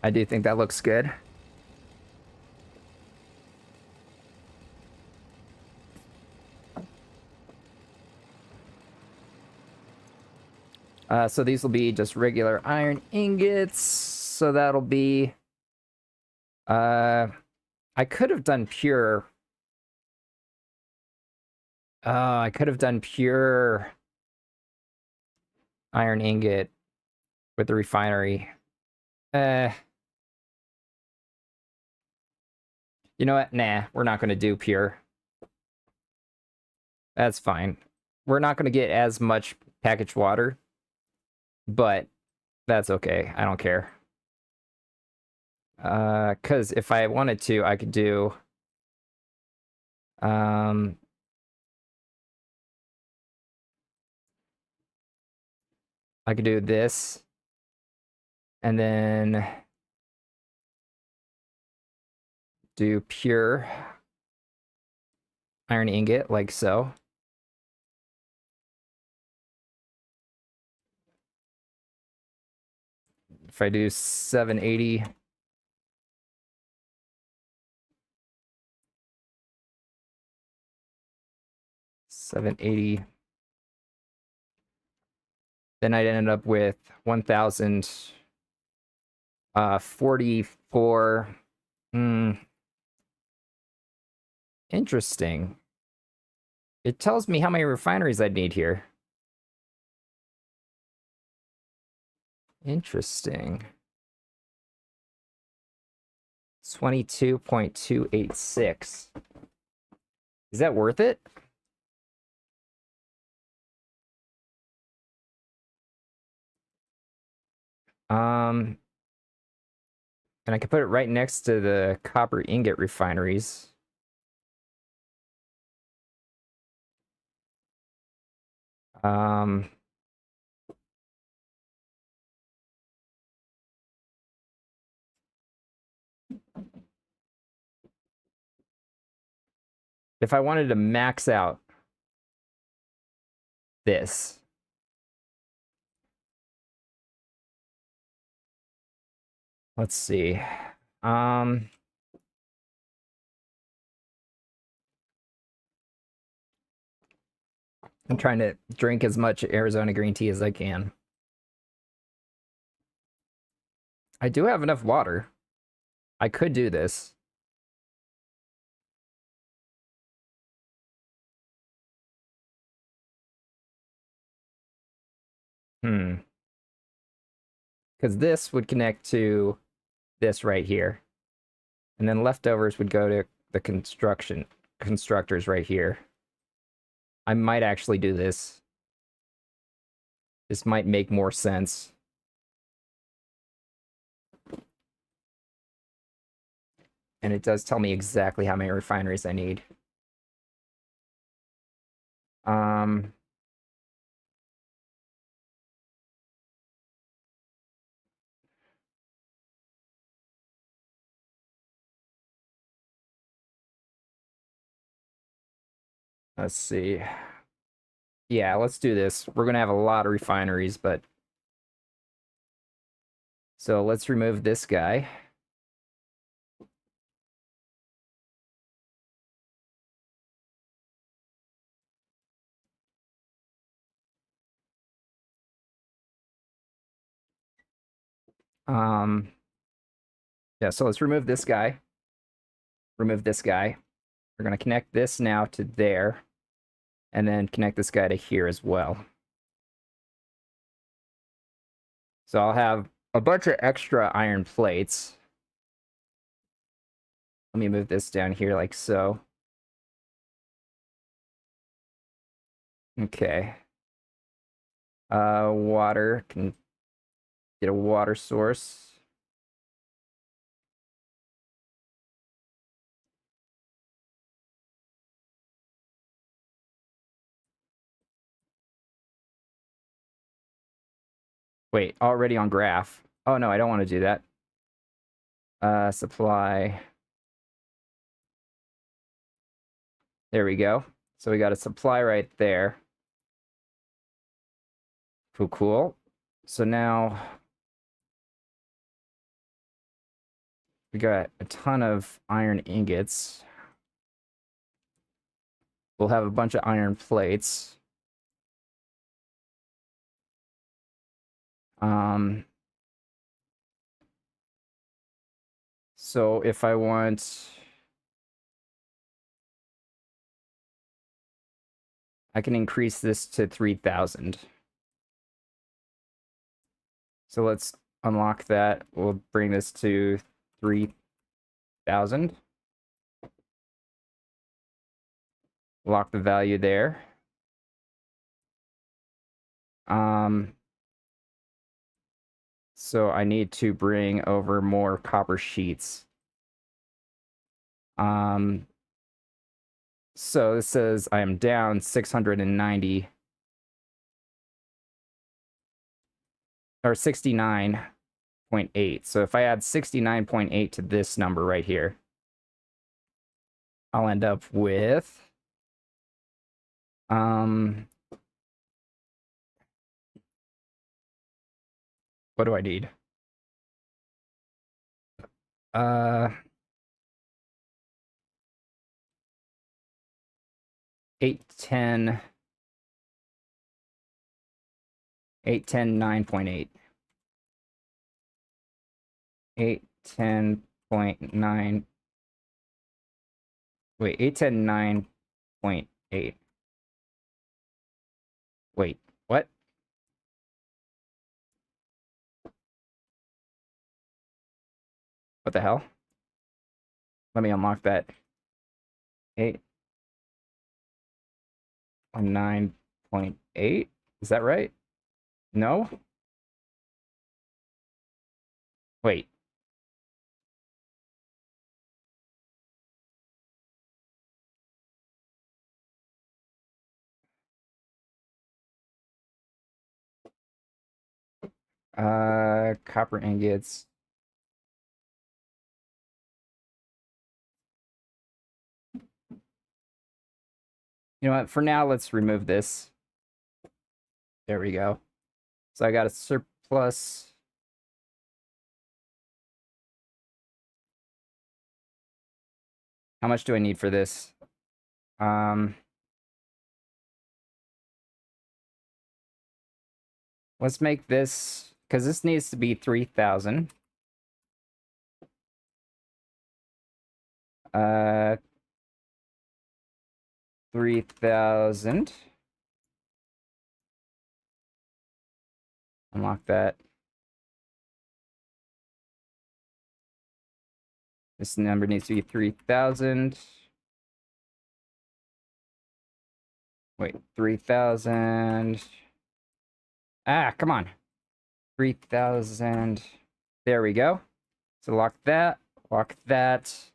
I do think that looks good. So these will be just regular iron ingots. So that'll be... I could have done pure... I could have done pure iron ingot with the refinery. You know what? Nah, we're not going to do pure. That's fine. We're not going to get as much packaged water, but that's okay. I don't care. Because if I wanted to, I could do... I could do this, and then do pure iron ingot, like so. If I do 780... then I'd end up with 1,044. Interesting. It tells me how many refineries I'd need here. Interesting. 22.286. Is that worth it? And I can put it right next to the copper ingot refineries. If I wanted to max out this, let's see. I'm trying to drink as much Arizona green tea as I can. I do have enough water. I could do this. Because this would connect to this right here. And then leftovers would go to the constructors right here. I might actually do this. This might make more sense. And it does tell me exactly how many refineries I need. Let's see. Yeah, let's do this. We're gonna have a lot of refineries, but... So let's remove this guy. Um, yeah, so let's remove this guy. Remove this guy. We're going to connect this now to there. And then connect this guy to here as well. So I'll have a bunch of extra iron plates. Let me move this down here like so. Okay. Water. Can get a water source. Wait, already on graph. Oh no, I don't want to do that. Supply. There we go. So we got a supply right there. Cool, cool. So now we got a ton of iron ingots. We'll have a bunch of iron plates. So if I want, I can increase this to 3,000. So let's unlock that. We'll bring this to 3,000. Lock the value there. So I need to bring over more copper sheets. So this says I am down 690 or 69.8. So if I add 69.8 to this number right here, I'll end up with what do I need? 810 810 9.8. 810.9. Wait, 810 9.8. Wait, what? What the hell? Let me unlock that. 8 on 9.8. Is that right? No? Wait. Copper ingots. You know what? For now, let's remove this. There we go. So I got a surplus. How much do I need for this? Let's make this, because this needs to be 3,000. 3,000. Unlock that. This number needs to be 3,000. Wait, 3,000. Ah, come on. 3,000. There we go. So lock that. Lock that.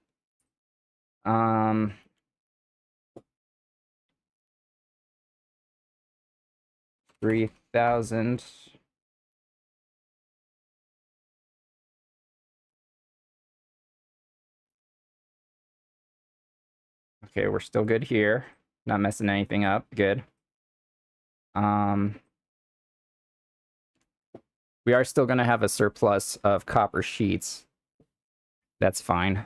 3,000. Okay, we're still good here. Not messing anything up. Good. We are still going to have a surplus of copper sheets. That's fine.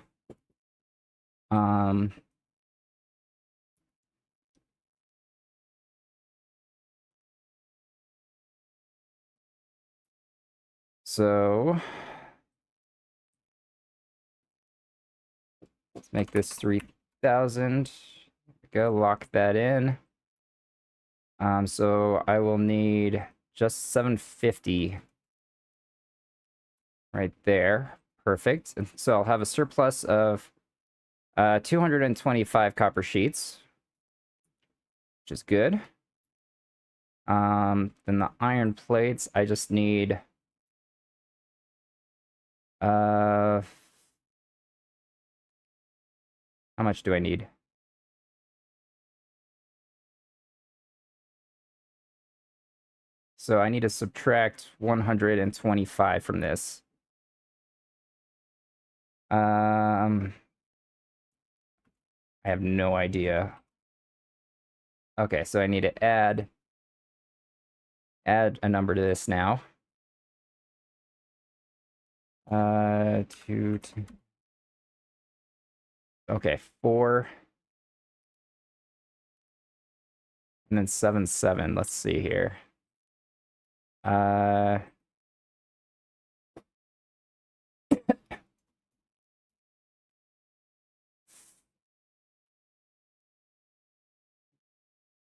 So Let's make this 3,000. Go lock that in. So I will need just 750 right there. Perfect. And so I'll have a surplus of 225 copper sheets, which is good. Then the iron plates, I just need how much do I need? So I need to subtract 125 from this. I have no idea. Okay, so I need to add a number to this now. Two. Okay, 4. And then 7. Let's see here.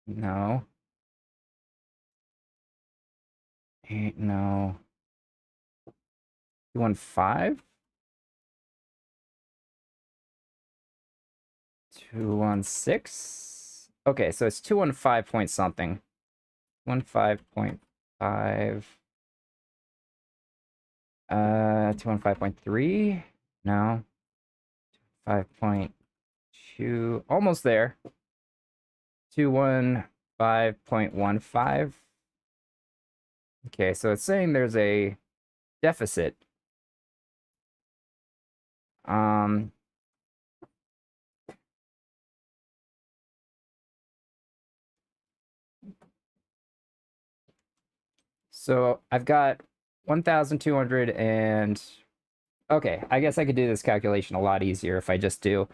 No. 8, no. 215? 216? Okay, so it's 215 point something. 15.5. 215.3? No. 5.2. Almost there. 215.15. Okay, so it's saying there's a deficit. So I've got 1,200 and... Okay, I guess I could do this calculation a lot easier if I just do...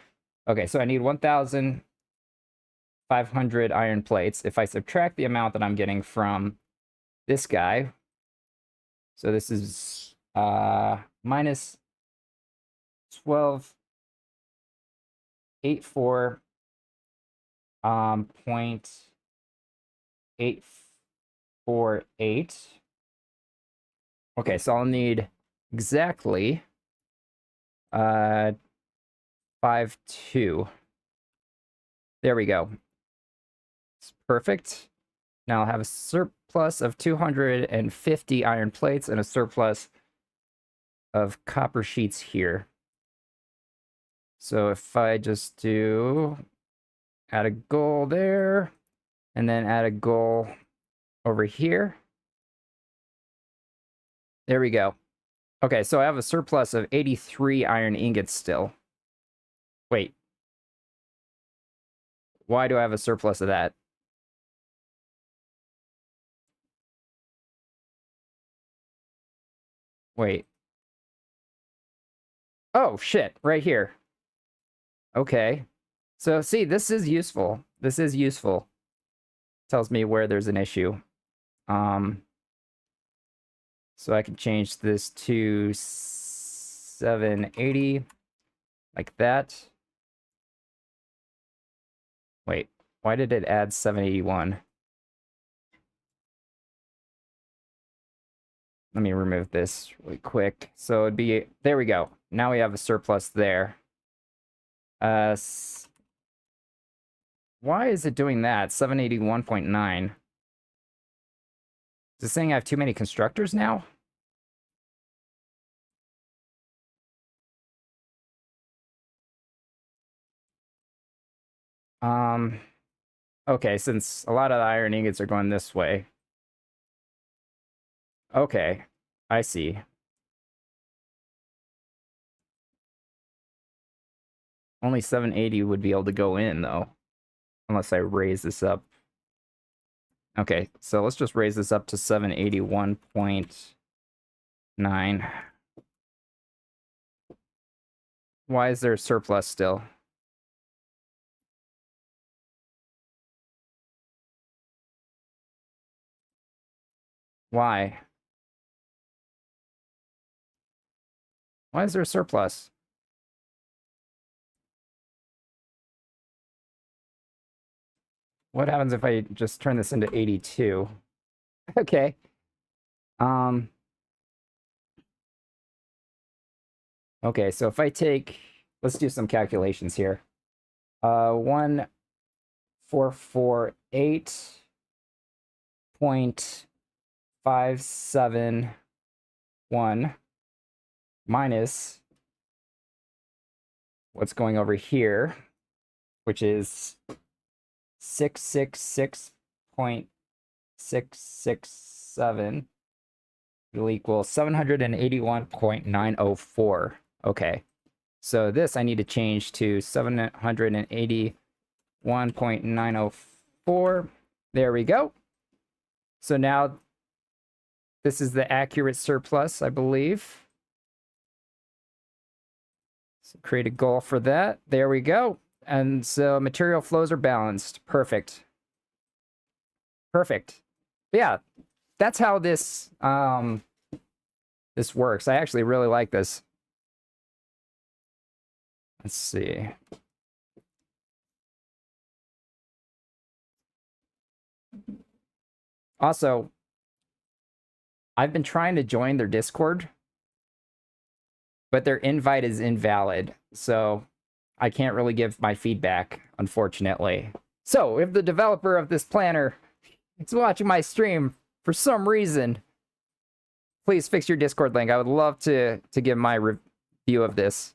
Okay, so I need 1,500 iron plates. If I subtract the amount that I'm getting from this guy, so this is minus 1284 .848. Okay, so I'll need exactly 52. There we go. It's perfect. Now I'll have a surplus of 250 iron plates and a surplus of copper sheets here. So if I just do add a goal there, and then add a goal over here. There we go. Okay, so I have a surplus of 83 iron ingots still. Wait. Why do I have a surplus of that? Wait. Oh, shit. Right here. Okay. So, see, this is useful. This is useful. Tells me where there's an issue. So I can change this to 780. Like that. Wait. Why did it add 781? Let me remove this really quick. So it'd be, there we go. Now we have a surplus there. Why is it doing that? 781.9. Is it saying I have too many constructors now? Okay, since a lot of the iron ingots are going this way. Okay, I see. Only 780 would be able to go in, though. Unless I raise this up. Okay, so let's just raise this up to 781.9. Why is there a surplus still? Why? Why is there a surplus? What happens if I just turn this into 82? Okay. Um, okay, so if I take, let's do some calculations here. 1448.571 minus what's going over here, which is 666.667 will equal 781.904. Okay, so this I need to change to 781.904. There we go. So now this is the accurate surplus, I believe. So create a goal for that. There we go. And so material flows are balanced. Perfect. Perfect. Yeah, that's how this this works. I actually really like this. Let's see. Also, I've been trying to join their Discord, but their invite is invalid, so I can't really give my feedback, unfortunately. So, if the developer of this planner is watching my stream for some reason, please fix your Discord link. I would love to give my review of this.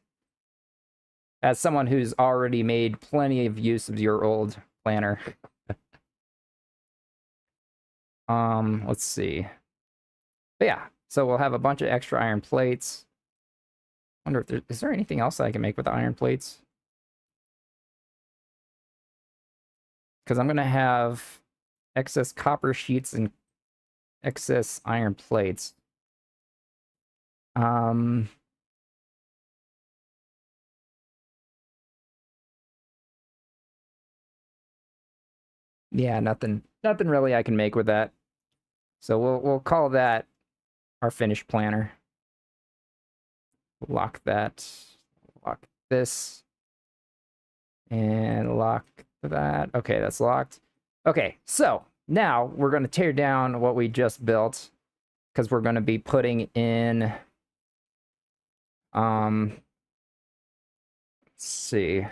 As someone who's already made plenty of use of your old planner. Let's see. But yeah, so we'll have a bunch of extra iron plates. Wonder if is there anything else I can make with the iron plates? Because I'm gonna have excess copper sheets and excess iron plates. Yeah, nothing really I can make with that. So we'll call that our finished planner. Lock that. Lock this. And lock that. Okay, that's locked. Okay, so now we're going to tear down what we just built because we're going to be putting in let's see.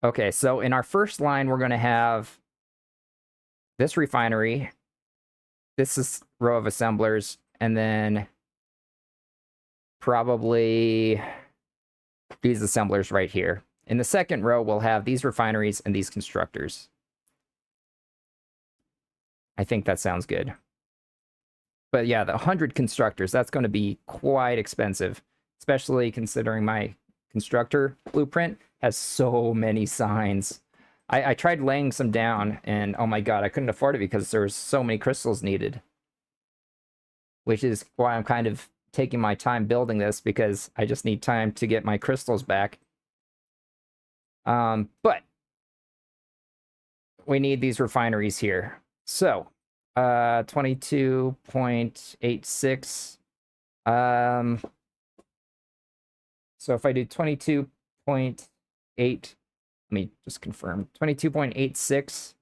Okay, so in our first line, we're going to have this refinery. This is row of assemblers, and then probably these assemblers right here. In the second row, we'll have these refineries and these constructors. I think that sounds good. But yeah, the 100 constructors, that's going to be quite expensive, especially considering my constructor blueprint has so many signs. I tried laying some down, and oh my god, I couldn't afford it because there was so many crystals needed. Which is why I'm kind of taking my time building this, because I just need time to get my crystals back. But we need these refineries here. So, 22.86. So if I do 22.8, let me just confirm, 22.86.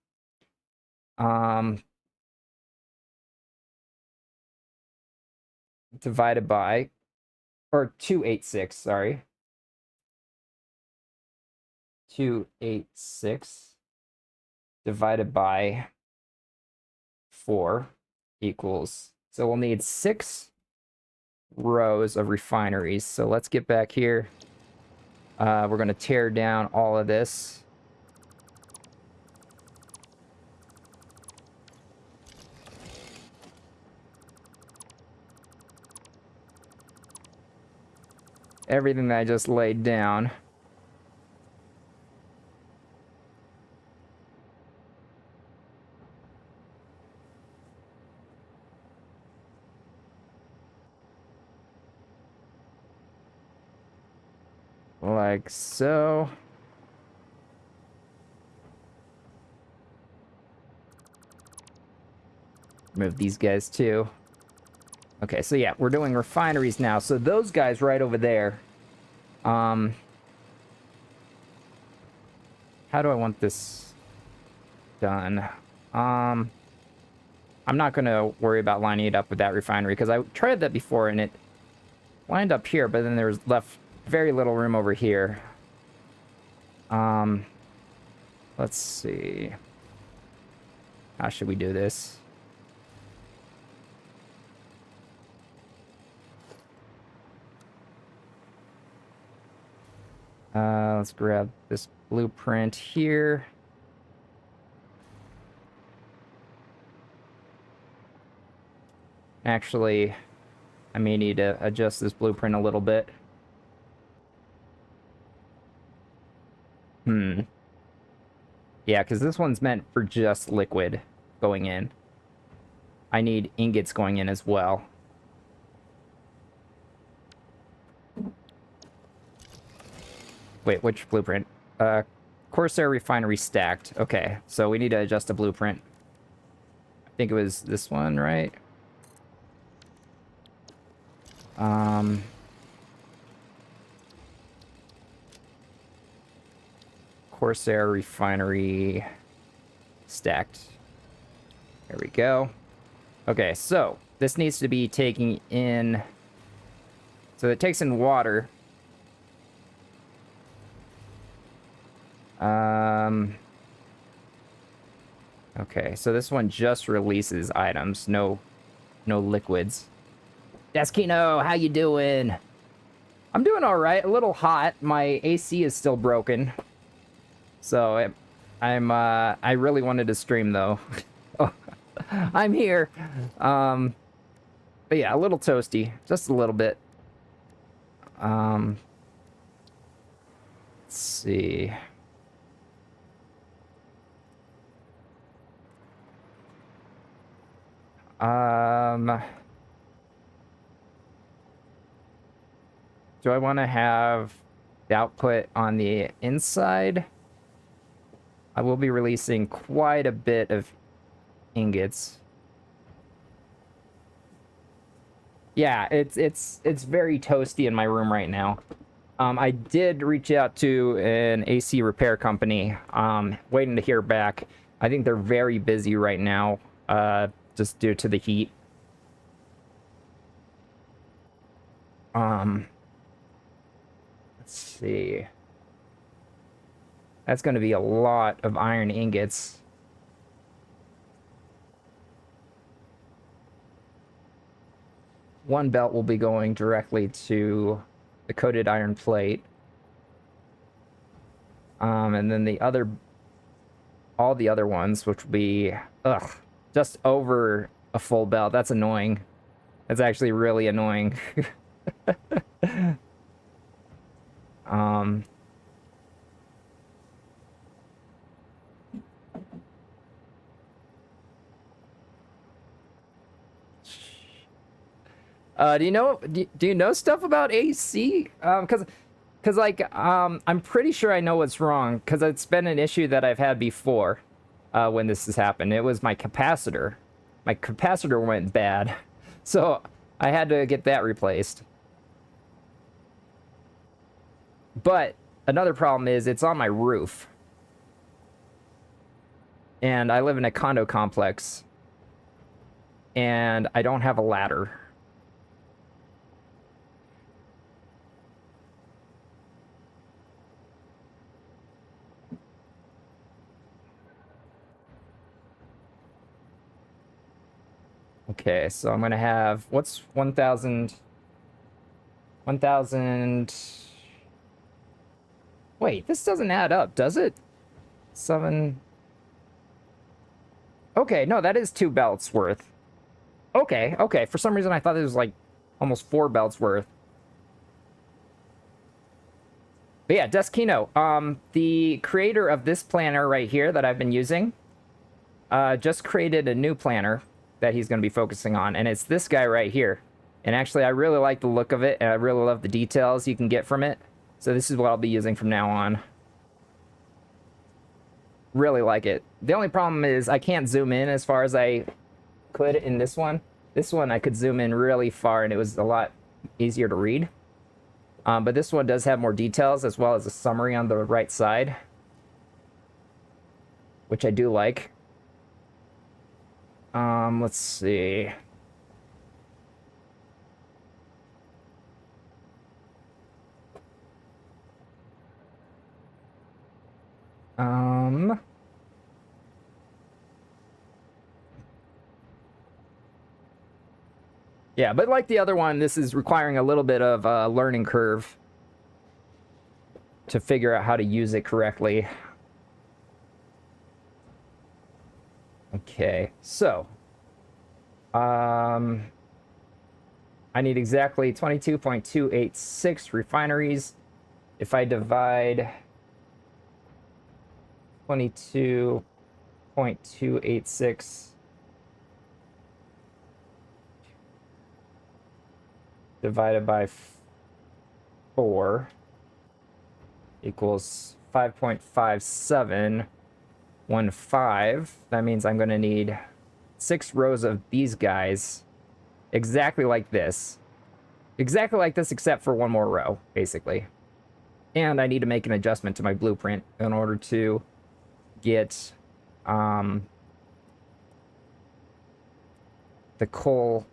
Divided by, or 286, sorry. 286 divided by 4 equals, so we'll need 6 rows of refineries. So let's get back here. We're going to tear down all of this. Everything that I just laid down. Like so. Move these guys too. Okay, so yeah, we're doing refineries now. So those guys right over there, how do I want this done? I'm not going to worry about lining it up with that refinery, because I tried that before and it lined up here, but then there's left very little room over here. Let's see. How should we do this? Let's grab this blueprint here. Actually, I may need to adjust this blueprint a little bit. Yeah, because this one's meant for just liquid going in. I need ingots going in as well. Wait, which blueprint? Corsair Refinery stacked. Okay, so we need to adjust the blueprint. I think it was this one, right? Corsair Refinery stacked. There we go. Okay, so this needs to be taking in... So it takes in water. Okay, so this one just releases items, no liquids. Deskino, how you doing? I'm doing all right. A little hot. My AC is still broken. So I really wanted to stream though. Oh, I'm here. But yeah, a little toasty, just a little bit. Let's see. Do I want to have the output on the inside? I will be releasing quite a bit of ingots. Yeah, it's very toasty in my room right now. I did reach out to an AC repair company, waiting to hear back. I think they're very busy right now, just due to the heat. Let's see. That's going to be a lot of iron ingots. One belt will be going directly to the coated iron plate. And then the other, all the other ones, which will be, just over a full belt. That's annoying. That's actually really annoying. Do you know stuff about AC? Because like, I'm pretty sure I know what's wrong, because it's been an issue that I've had before, when this has happened. It was my capacitor. My capacitor went bad, so I had to get that replaced. But another problem is it's on my roof. And I live in a condo complex. And I don't have a ladder. Okay, so I'm gonna have, what's 1,000? 1,000... Wait, this doesn't add up, does it? 7... Okay, no, that is 2 belts worth. Okay, okay, for some reason I thought it was like almost 4 belts worth. But yeah, Deskino, the creator of this planner right here that I've been using, just created a new planner that he's going to be focusing on, and it's this guy right here. And actually, I really like the look of it, and I really love the details you can get from it. So this is what I'll be using from now on. Really like it. The only problem is I can't zoom in as far as I could in this one. This one I could zoom in really far, and it was a lot easier to read. But this one does have more details, as well as a summary on the right side. which I do like. Let's see. Yeah, but like the other one, this is requiring a little bit of a learning curve to figure out how to use it correctly. Okay, so I need exactly 22.286 refineries. If I divide 22.286 divided by 4 equals 5.5715. That means I'm going to need 6 rows of these guys exactly like this. Exactly like this, except for one more row, basically. And I need to make an adjustment to my blueprint in order to get the coal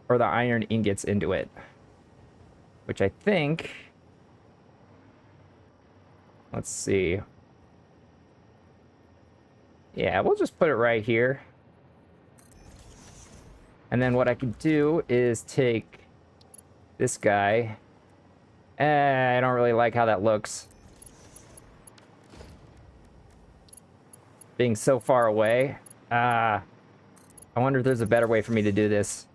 or the iron ingots into it. Which I think... Let's see. Yeah, we'll just put it right here. And then what I can do is take this guy. I don't really like how that looks. Being so far away. I wonder if there's a better way for me to do this.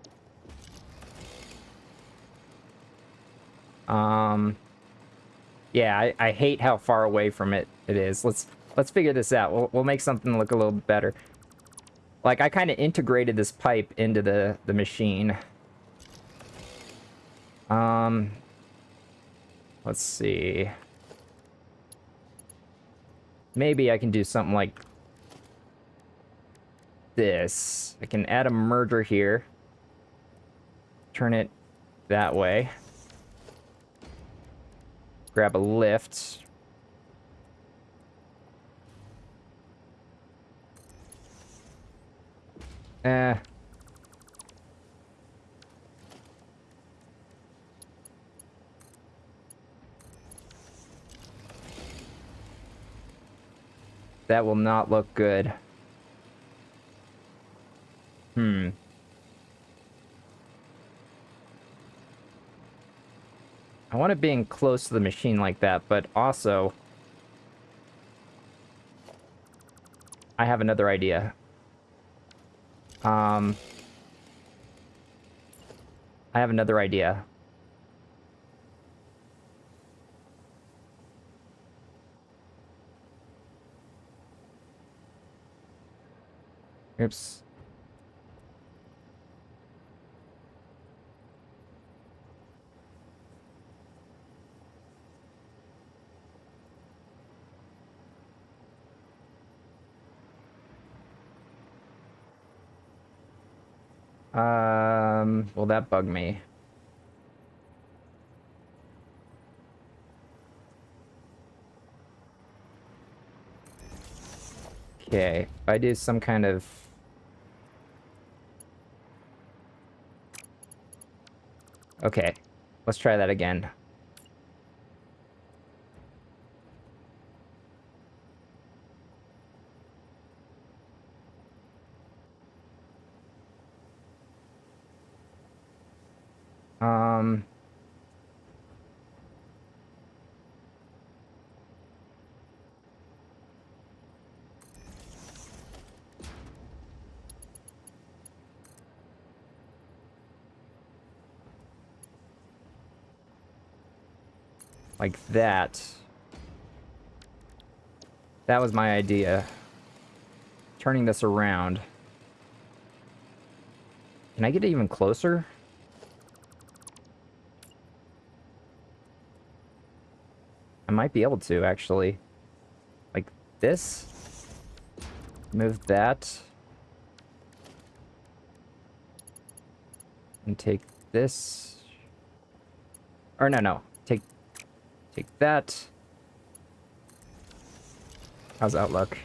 Yeah, I hate how far away from it is. Let's figure this out. We'll make something look a little bit better. Like, I kind of integrated this pipe into the machine. Let's see. Maybe I can do something like this. I can add a merger here. Turn it that way. Grab a lift. That will not look good. I want it being close to the machine like that, but also... I have another idea. I have another idea. Oops. Well, that bugged me. Okay, if I do some kind of... Okay, let's try that again. Like that. That was my idea. Turning this around. Can I get even closer? I might be able to, actually. Like this. Move that. And take this. Or no. Take that. How's that look?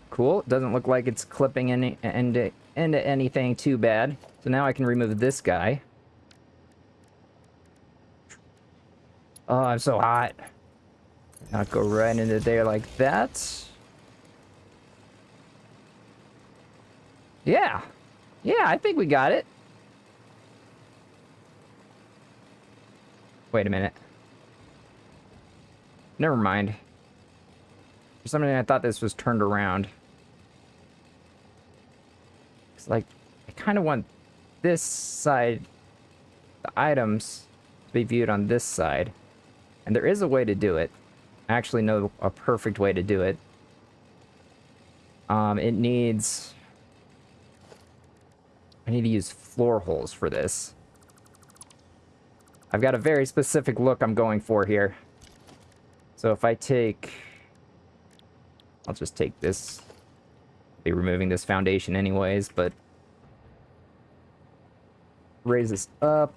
Cool. Doesn't look like it's clipping into anything too bad. So now I can remove this guy. Oh, I'm so hot. Not go right into there like that. Yeah. Yeah, I think we got it. Wait a minute. Never mind. For some reason, I thought this was turned around. It's like, I kind of want this side, the items, to be viewed on this side. And there is a way to do it. I actually know a perfect way to do it. It needs... I need to use floor holes for this. I've got a very specific look I'm going for here. So if I take... I'll just take this. I'll be removing this foundation anyways, but... Raise this up.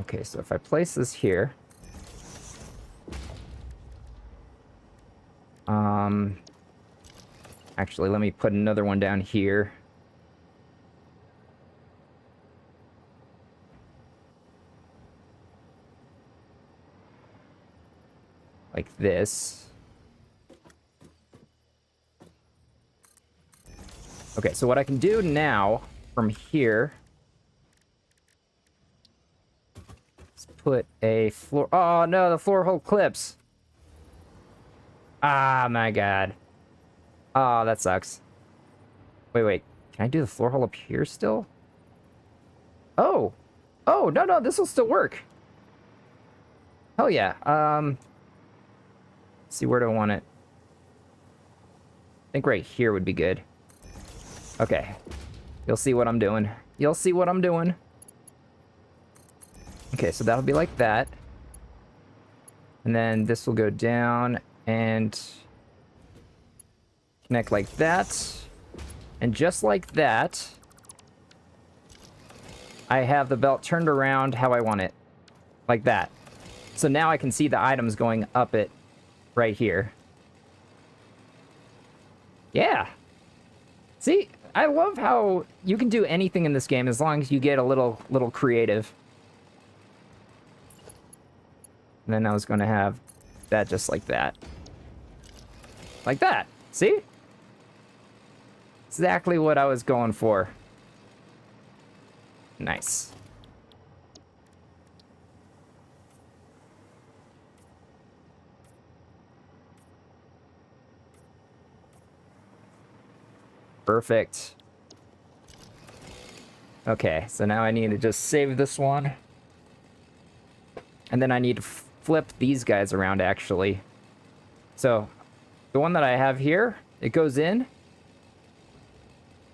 Okay, so if I place this here... Actually, let me put another one down here. Like this. Okay, so what I can do now from here is put a floor... Oh, no, the floor hole clips. Ah, my God. Oh, that sucks. Wait. Can I do the floor hole up here still? Oh. Oh, no, this will still work. Hell yeah. Let's see, where do I want it? I think right here would be good. Okay. You'll see what I'm doing. You'll see what I'm doing. Okay, so that'll be like that. And then this will go down and... connect like that, and just like that, I have the belt turned around how I want it, like that. So now I can see the items going up it right here. Yeah. See, I love how you can do anything in this game as long as you get a little creative. And then I was going to have that just like that. Like that. See? Exactly what I was going for. Nice. Perfect. Okay, so now I need to just save this one. And then I need to flip these guys around, actually. So, the one that I have here, it goes in.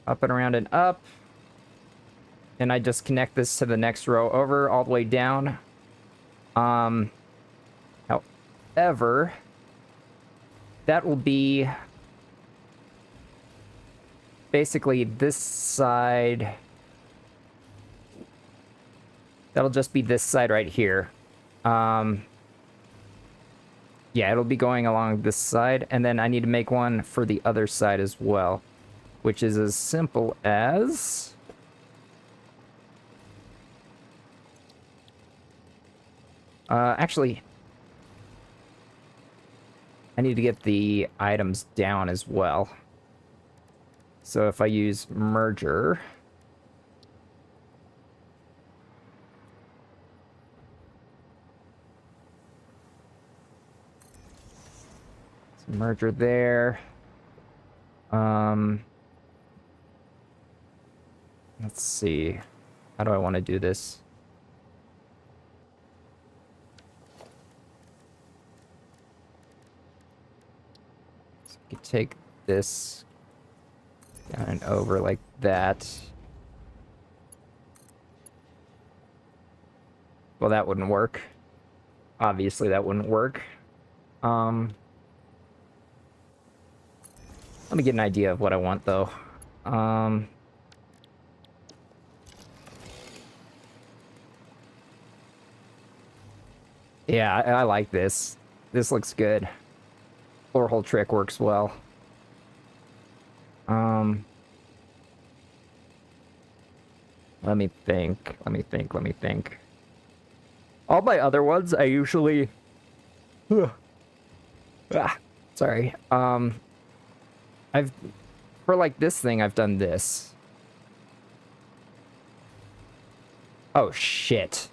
Up and around and up. And I just connect this to the next row over, all the way down. However, that will be basically this side. That'll just be this side right here. Yeah, it'll be going along this side, and then I need to make one for the other side as well. Which is as simple as... actually... I need to get the items down as well. So if I use merger... merger there. Let's see. How do I want to do this? So you could take this down and over like that. Well, that wouldn't work. Obviously, that wouldn't work. Let me get an idea of what I want, though. Yeah, I like this. This looks good. Floor hole trick works well. Um, let me think. Let me think. Let me think. All my other ones, I usually. Ah, sorry. I've for like this thing, I've done this. Oh shit.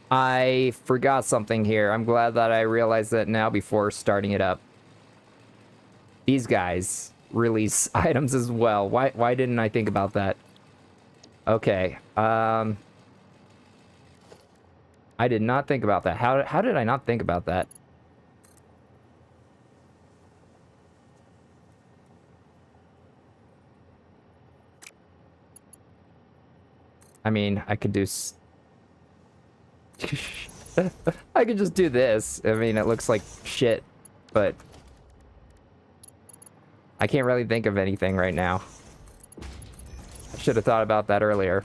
I forgot something here. I'm glad that I realized that now before starting it up. These guys release items as well. Why didn't I think about that? Okay. I did not think about that. How did I not think about that? I mean, I could do I could just do this. I mean, it looks like shit, but I can't really think of anything right now. I should have thought about that earlier.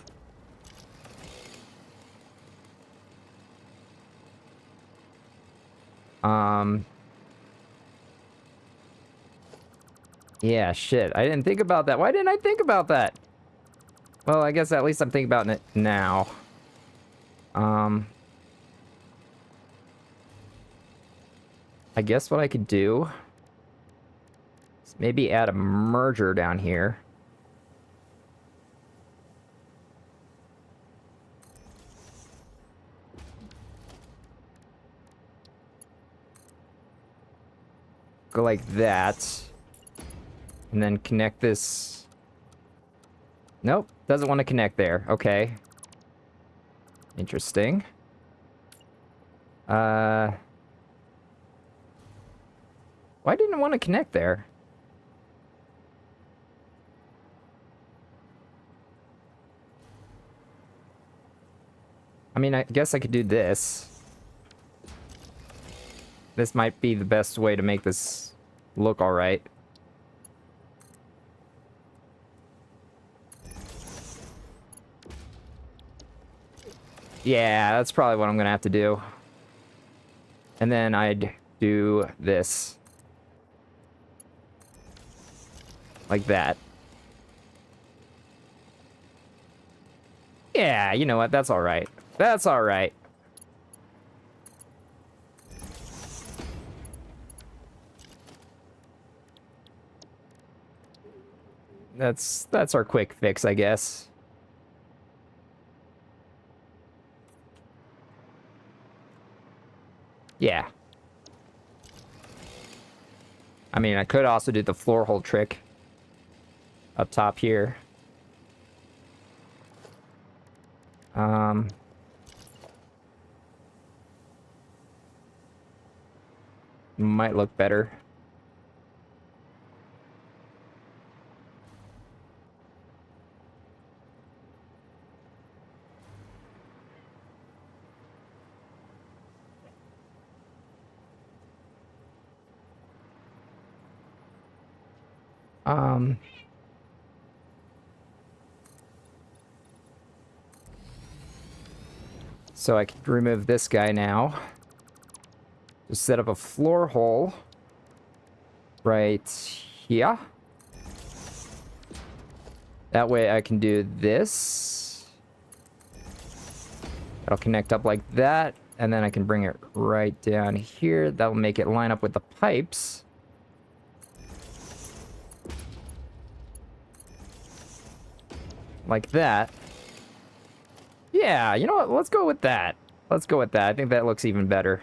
Yeah, shit. I didn't think about that. Why didn't I think about that? Well, I guess at least I'm thinking about it now. I guess what I could do is maybe add a merger down here. Go like that. And then connect this. Nope, doesn't want to connect there. Okay. Interesting. Why didn't it want to connect there? I mean, I guess I could do this. This might be the best way to make this look all right. Yeah, that's probably what I'm gonna have to do. And then I'd do this. Like that. Yeah, you know what? That's all right. That's all right. That's our quick fix, I guess. Yeah. I mean, I could also do the floor hole trick up top here. Might look better. So I can remove this guy now. Just set up a floor hole right here. That way I can do this. That'll connect up like that. And then I can bring it right down here. That'll make it line up with the pipes. Like that. Yeah, you know what? Let's go with that. Let's go with that. I think that looks even better.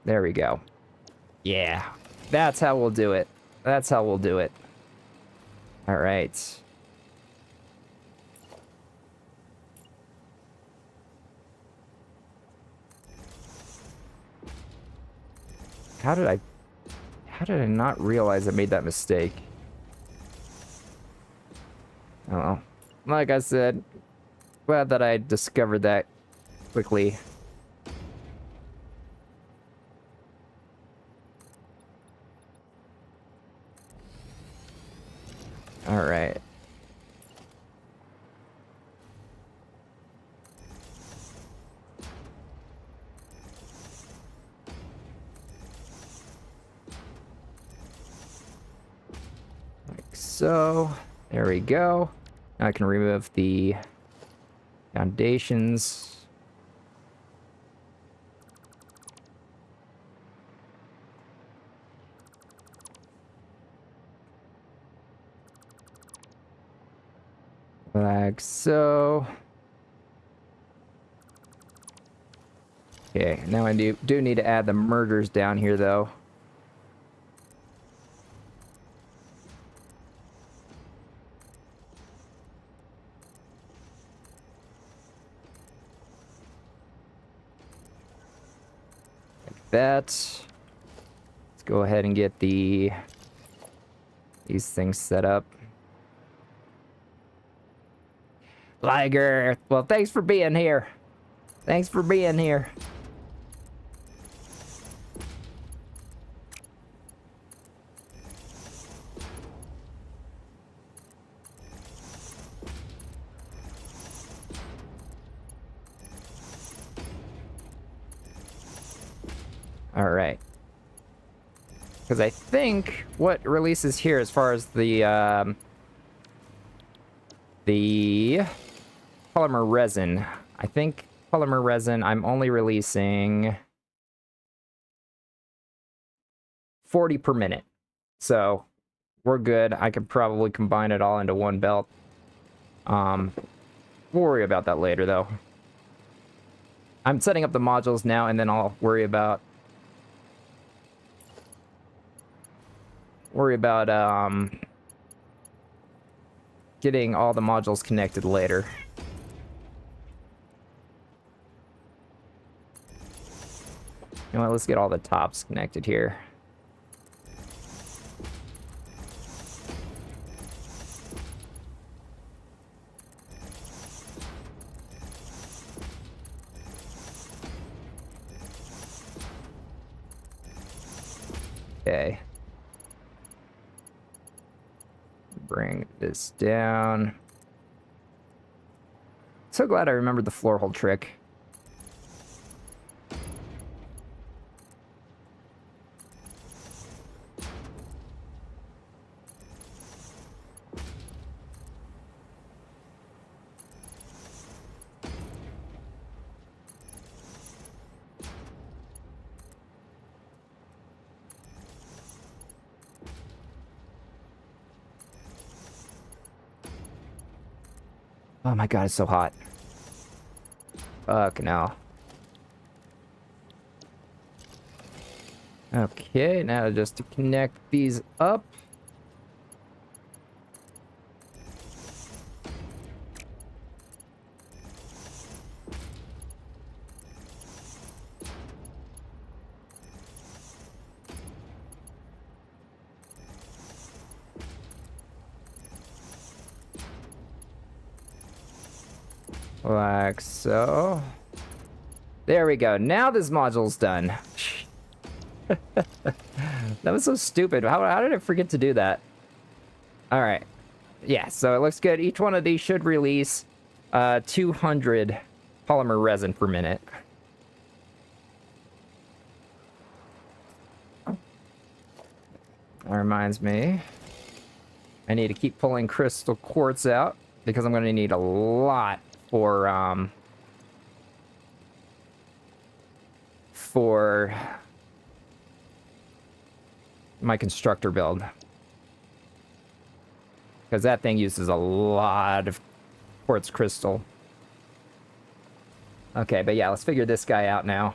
There we go. Yeah, that's how we'll do it. That's how we'll do it. All right. How did I not realize I made that mistake? I don't know. Like I said, glad that I discovered that quickly. All right. so. There we go. Now I can remove the foundations. Like so. Okay, now I do need to add the murders down here, though. Like that. Let's go ahead and get these things set up. Liger, well, thanks for being here. Thanks for being here. All right. Because I think what releases here, as far as the polymer resin, I think polymer resin, I'm only releasing 40 per minute. So we're good. I could probably combine it all into one belt. We'll worry about that later, though. I'm setting up the modules now, and then I'll worry about getting all the modules connected later. You know what, let's get all the tops connected here. Okay. Bring this down. So glad I remembered the floor hold trick. Oh my god, it's so hot. Fuck no. Okay, now just to connect these up. Like so. There we go. Now this module's done. That was so stupid. How did I forget to do that? All right. Yeah, so it looks good. Each one of these should release 200 polymer resin per minute. That reminds me, I need to keep pulling crystal quartz out because I'm going to need a lot for my constructor build, because that thing uses a lot of quartz crystal. Okay, but yeah, let's figure this guy out now.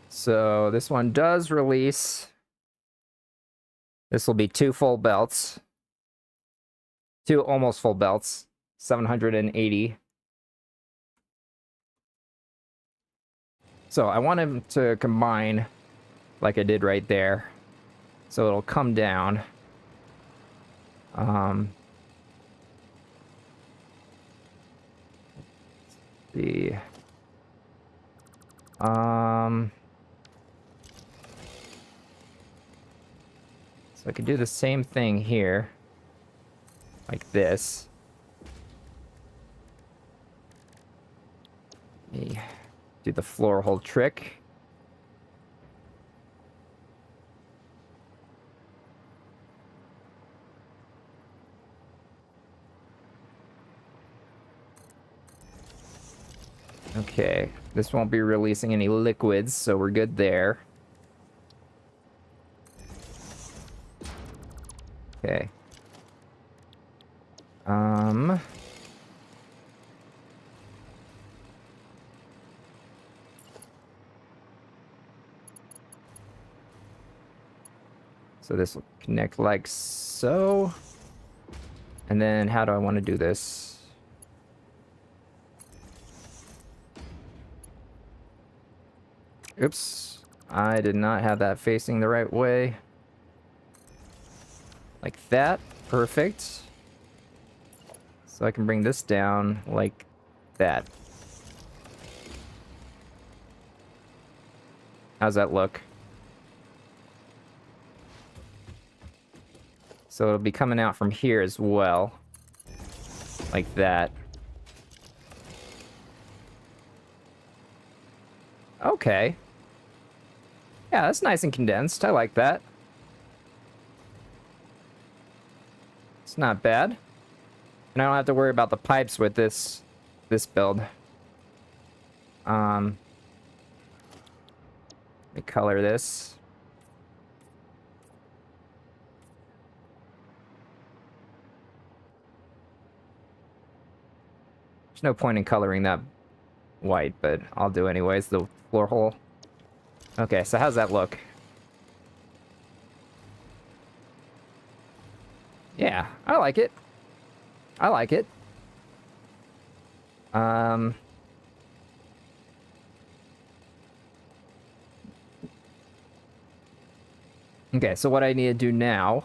So this one does release. This will be 2 full belts. 2 almost full belts. 780. So I want him to combine like I did right there. So it'll come down. The so I could do the same thing here, like this. Let me do the floor hold trick. Okay, this won't be releasing any liquids, so we're good there. Okay. So this will connect like so. And then how do I want to do this? Oops. I did not have that facing the right way. Like that. Perfect. So I can bring this down like that. How's that look? So it'll be coming out from here as well. Like that. Okay. Yeah, that's nice and condensed. I like that. It's not bad. And I don't have to worry about the pipes with this build. Let me color this. There's no point in coloring that white, but I'll do anyways, the floor hole. Okay, so how's that look? Yeah, I like it. I like it. Okay, so what I need to do now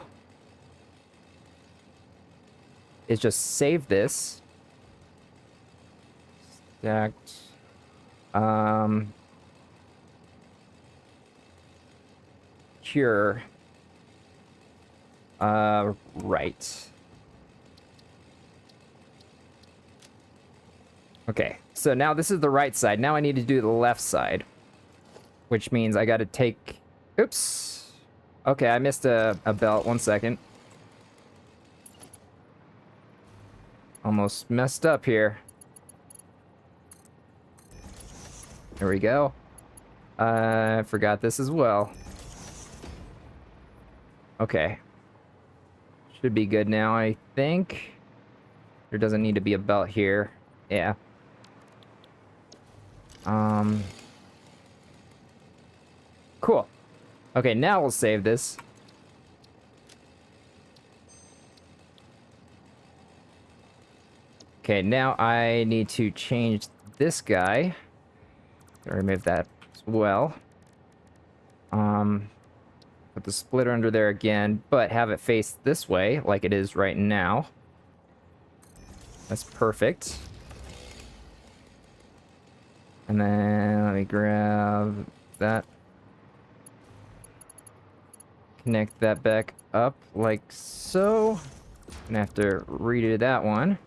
is just save this. Stacked. Cure. Right. Okay, so now this is the right side. Now I need to do the left side, which means I got to take... Oops. Okay, I missed a belt. 1 second. Almost messed up here. There we go. I forgot this as well. Okay. Should be good now, I think. There doesn't need to be a belt here. Yeah. Cool. Okay, now we'll save this. Okay, now I need to change this guy. Remove that as well. Put the splitter under there again, but have it face this way, like it is right now. That's perfect. And then let me grab that. Connect that back up like so. Gonna have to redo that one.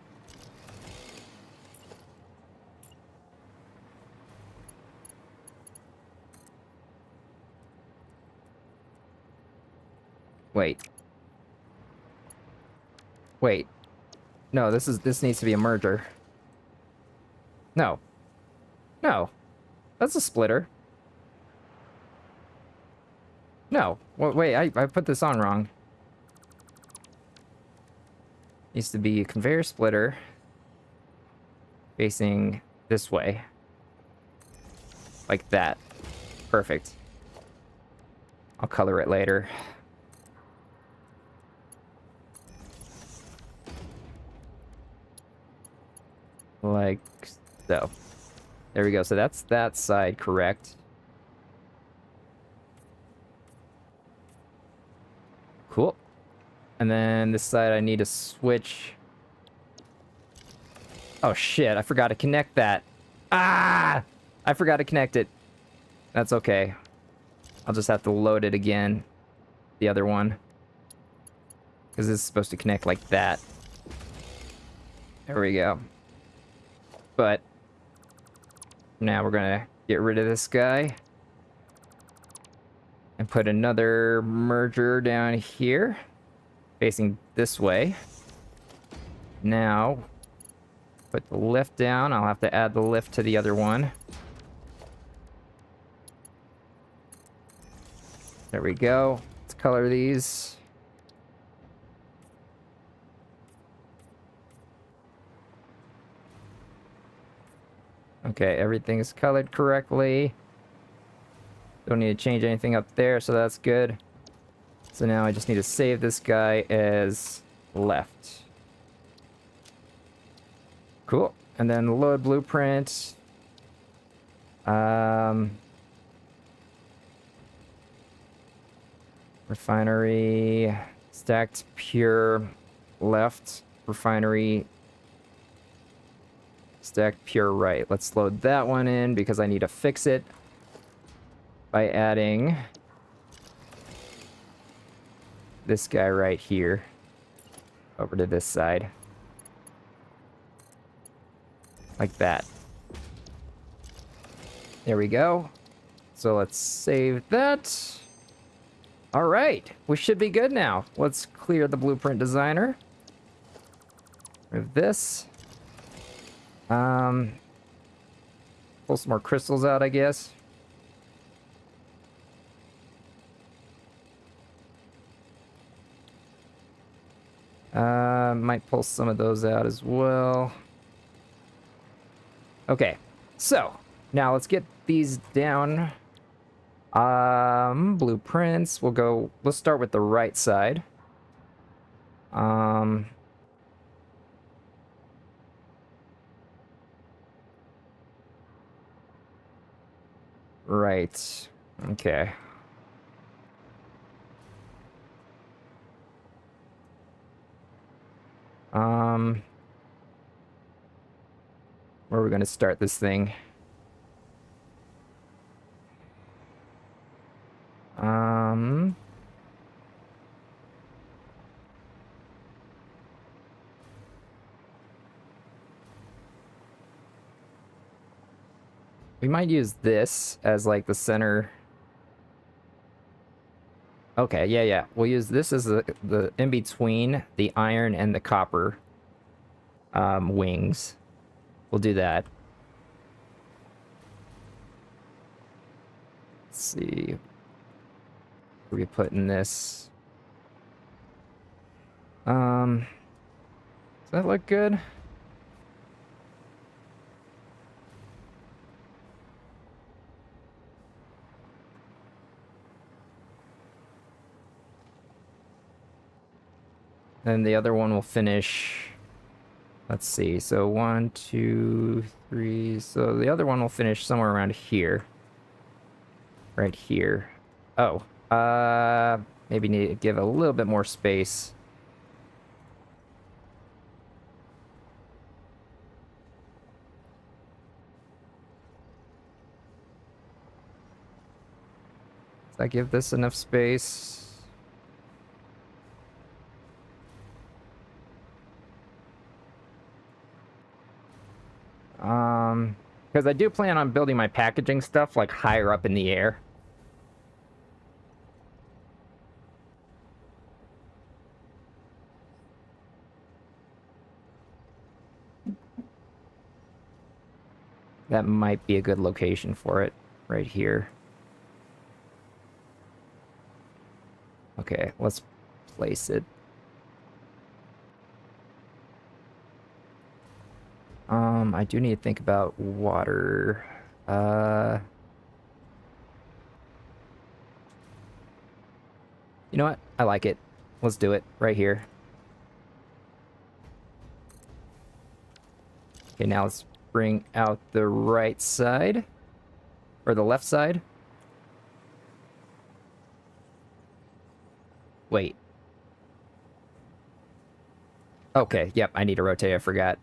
Wait. Wait. No, this needs to be a merger. No. No. That's a splitter. No. Wait, I put this on wrong. Needs to be a conveyor splitter facing this way. Like that. Perfect. I'll color it later. Like so. There we go. So that's that side correct. Cool. And then this side I need to switch. Oh shit, I forgot to connect that. Ah! I forgot to connect it. That's okay. I'll just have to load it again. The other one. Because this is supposed to connect like that. There we go. But now we're gonna get rid of this guy and put another merger down here facing this way. Now Put the lift down. I'll have to add the lift to the other one. There we go. Let's color these. Okay, everything's colored correctly. Don't need to change anything up there, so that's good. So now I just need to save this guy as left. Cool. And then load blueprint. Refinery. Stacked pure left. Refinery. Stacked pure right. Let's load that one in because I need to fix it by adding this guy right here over to this side. Like that. There we go. So let's save that. All right, we should be good now. Let's clear the blueprint designer. Remove this. Pull some more crystals out, I guess. Might pull some of those out as well. Okay, so now let's get these down. Blueprints. Let's start with the right side. Right. Okay. Where are we going to start this thing? We might use this as like the center. Okay, yeah. We'll use this as the in between the iron and the copper wings. We'll do that. Let's see. Where we putting this? Does that look good? Then the other one will finish. Let's see. So 1, 2, 3. So the other one will finish somewhere around here. Right here. Oh. Maybe need to give a little bit more space. Does that give this enough space? Because I do plan on building my packaging stuff like higher up in the air. That might be a good location for it, right here. Okay, let's place it. I do need to think about water. You know what? I like it. Let's do it right here. Okay, now let's bring out the right side. Or the left side. Wait. Okay, yep, I need to rotate, I forgot.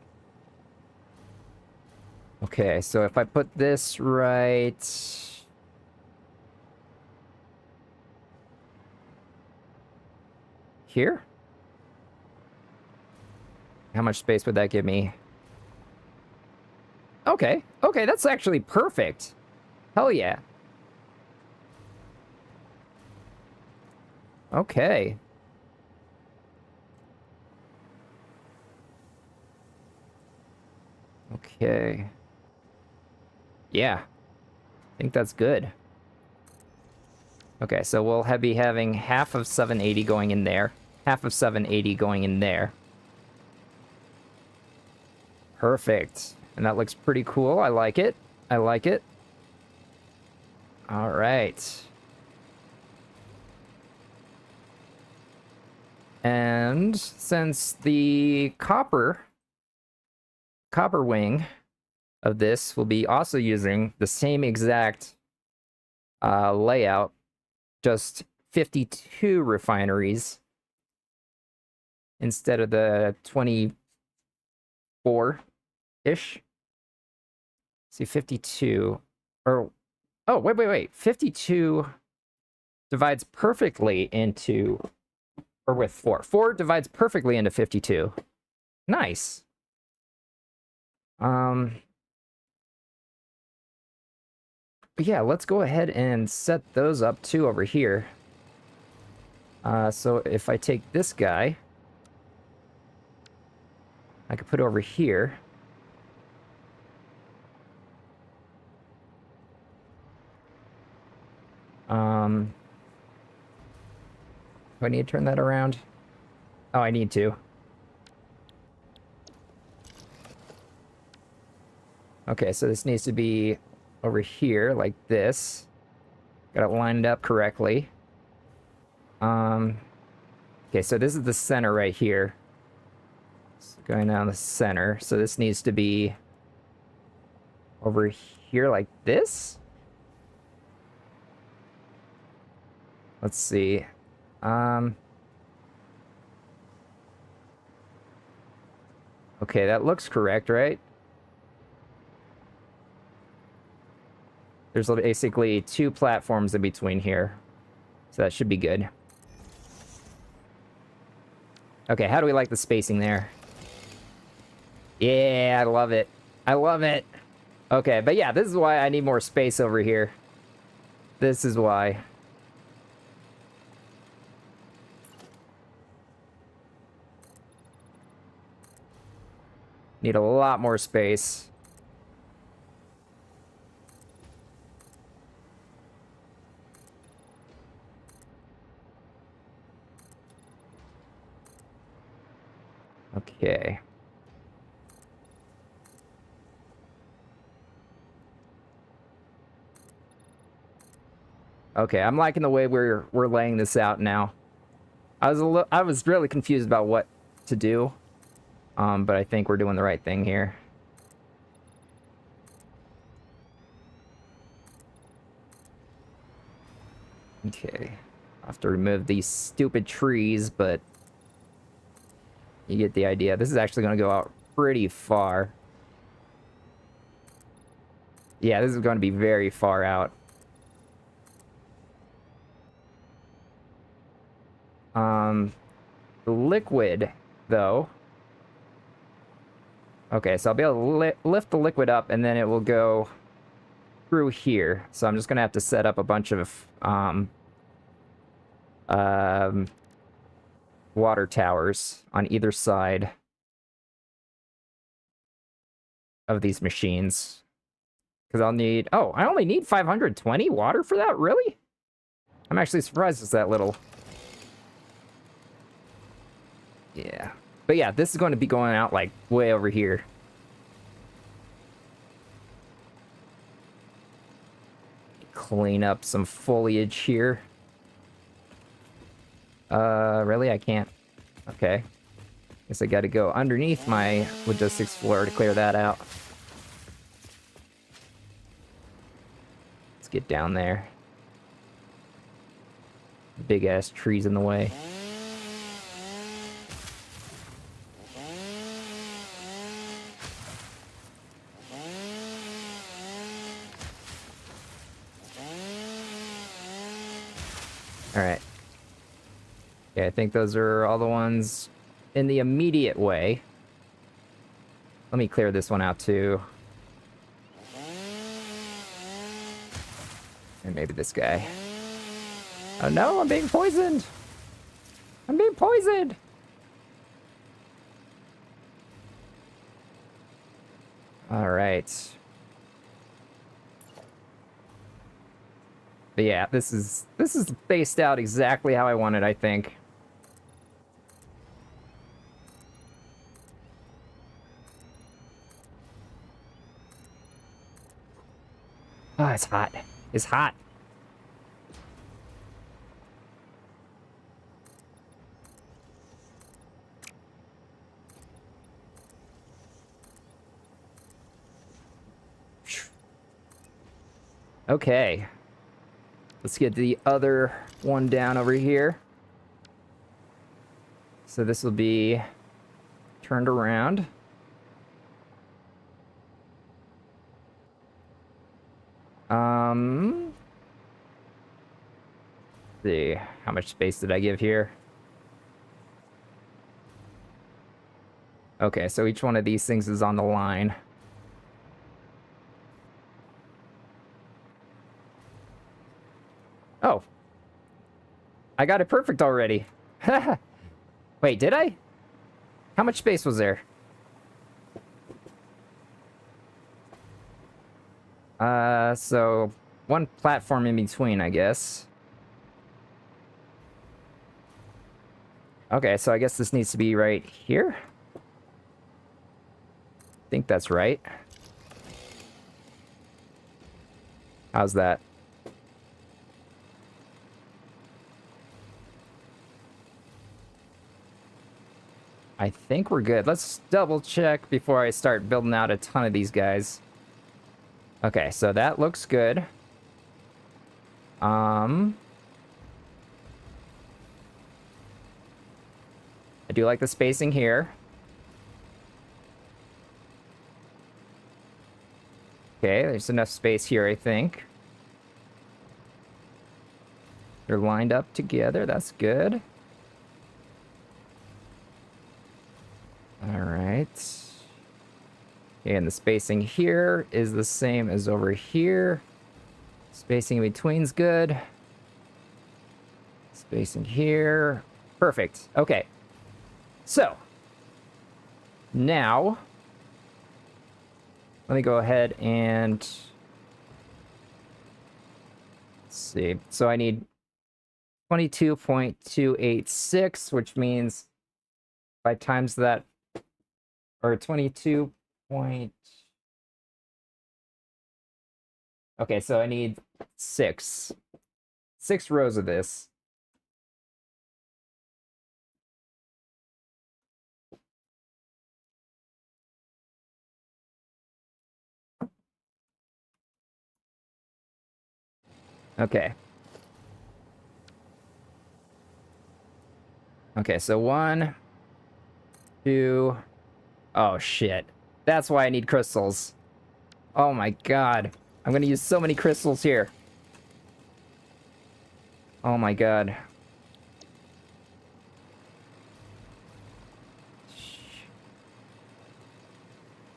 Okay, so if I put this right here? How much space would that give me? Okay, that's actually perfect. Hell yeah. Okay. Okay. Yeah, I think that's good. Okay, so we'll be having half of 780 going in there, half of 780 going in there. Perfect. And that looks pretty cool. I like it. I like it. All right. And since the copper wing of this will be also using the same exact layout, just 52 refineries instead of the 24-ish. See, 52, or, oh, wait. 52 divides perfectly into, or with 4. 4 divides perfectly into 52. Nice. Yeah, let's go ahead and set those up too over here. So if I take this guy, I could put over here. Do I need to turn that around? Oh, I need to. Okay, so this needs to be over here, like this. Got it lined up correctly. Okay, so this is the center right here. It's going down the center. So this needs to be over here like this. Let's see. Okay, that looks correct, right? There's basically 2 platforms in between here. So that should be good. Okay, how do we like the spacing there? Yeah, I love it. I love it. Okay, but yeah, this is why I need more space over here. This is why. Need a lot more space. Okay. Okay, I'm liking the way we're laying this out now. I was really confused about what to do. But I think we're doing the right thing here. Okay. I have to remove these stupid trees, but you get the idea. This is actually going to go out pretty far. Yeah, this is going to be very far out. The liquid, though. Okay, so I'll be able to lift the liquid up, and then it will go through here. So I'm just going to have to set up a bunch of water towers on either side of these machines. Because I'll need... Oh, I only need 520 water for that? Really? I'm actually surprised it's that little. Yeah. But yeah, this is going to be going out, like, way over here. Clean up some foliage here. Really? I can't. Okay. Guess I gotta go underneath my logistics floor to clear that out. Let's get down there. Big ass trees in the way. Alright. Yeah, I think those are all the ones in the immediate way. Let me clear this one out too. And maybe this guy. Oh no, I'm being poisoned! I'm being poisoned! All right. But yeah, this is spaced out exactly how I want it, I think. Oh, it's hot. It's hot. Okay. Let's get the other one down over here. So this will be turned around. Let's see, how much space did I give here? Okay, so each one of these things is on the line. Oh. I got it perfect already. Wait, did I? How much space was there? So one platform in between, I guess. Okay, so I guess this needs to be right here. I think that's right. How's that? I think we're good. Let's double check before I start building out a ton of these guys. Okay, so that looks good. I do like the spacing here. Okay, there's enough space here, I think. They're lined up together. That's good. All right. And the spacing here is the same as over here. Spacing in between's good. Spacing here. Perfect. Okay. So, now, let me go ahead and let's see. So I need 22.286, which means if I times that, or 22 point. Okay, so I need six rows of this. Okay. Okay, so 1, 2. Oh, shit. That's why I need crystals. Oh my god. I'm gonna use so many crystals here. Oh my god.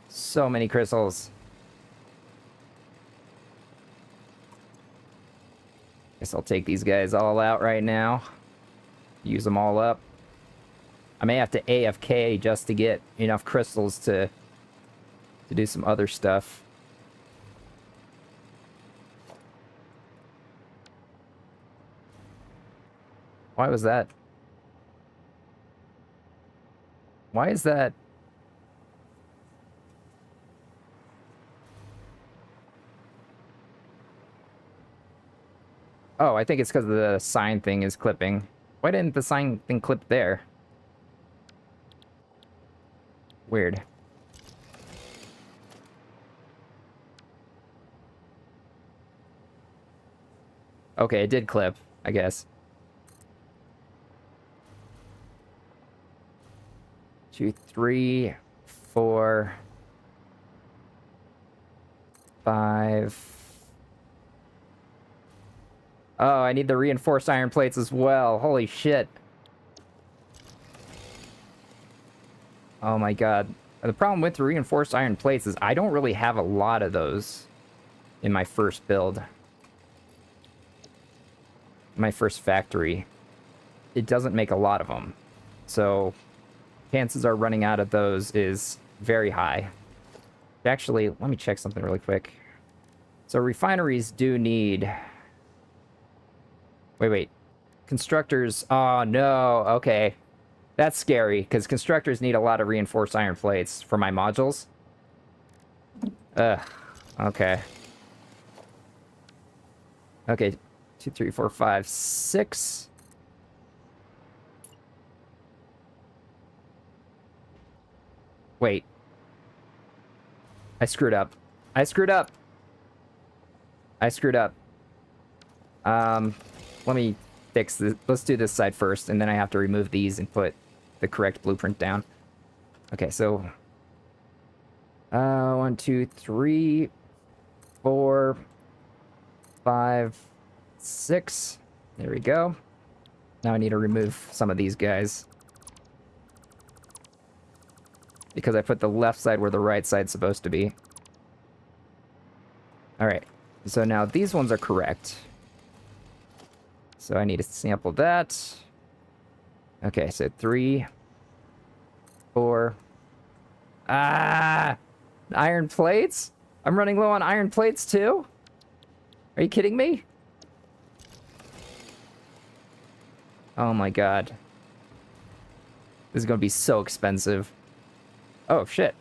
So many crystals. Guess I'll take these guys all out right now. Use them all up. I may have to AFK just to get enough crystals to do some other stuff. Why was that? Why is that? Oh, I think it's because the sign thing is clipping. Why didn't the sign thing clip there? Weird. Okay, it did clip, I guess. 2, 3, 4, 5. Oh, I need the reinforced iron plates as well. Holy shit. Oh my god. The problem with the reinforced iron plates is I don't really have a lot of those in my first build. My first factory. It doesn't make a lot of them. So chances are running out of those is very high. Actually, let me check something really quick. So refineries do need... Wait. Constructors... Oh, no. Okay. That's scary, because constructors need a lot of reinforced iron plates for my modules. Ugh. Okay. Okay. 2, 3, 4, 5, 6. Wait. I screwed up. I screwed up. Let me fix this. Let's do this side first, and then I have to remove these and put the correct blueprint down. Okay, so... 1, 2, 3, 4, 5, 6. There we go. Now I need to remove some of these guys, because I put the left side where the right side's supposed to be. Alright, so now these ones are correct. So I need to sample that. Okay, so 3, 4... Ah! Iron plates? I'm running low on iron plates too? Are you kidding me? Oh my god. This is gonna be so expensive. Oh, shit.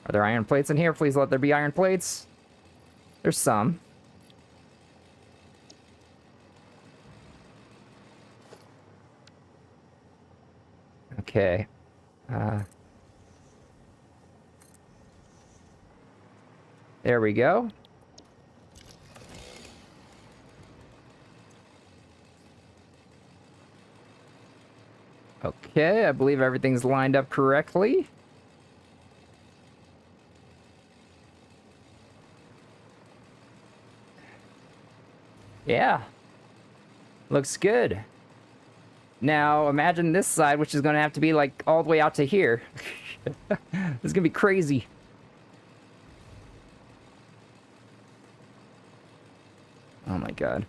Are there iron plates in here? Please let there be iron plates. There's some. Okay. There we go. Okay, I believe everything's lined up correctly. Yeah. Looks good. Now, imagine this side, which is going to have to be, like, all the way out to here. This is going to be crazy. Oh my god.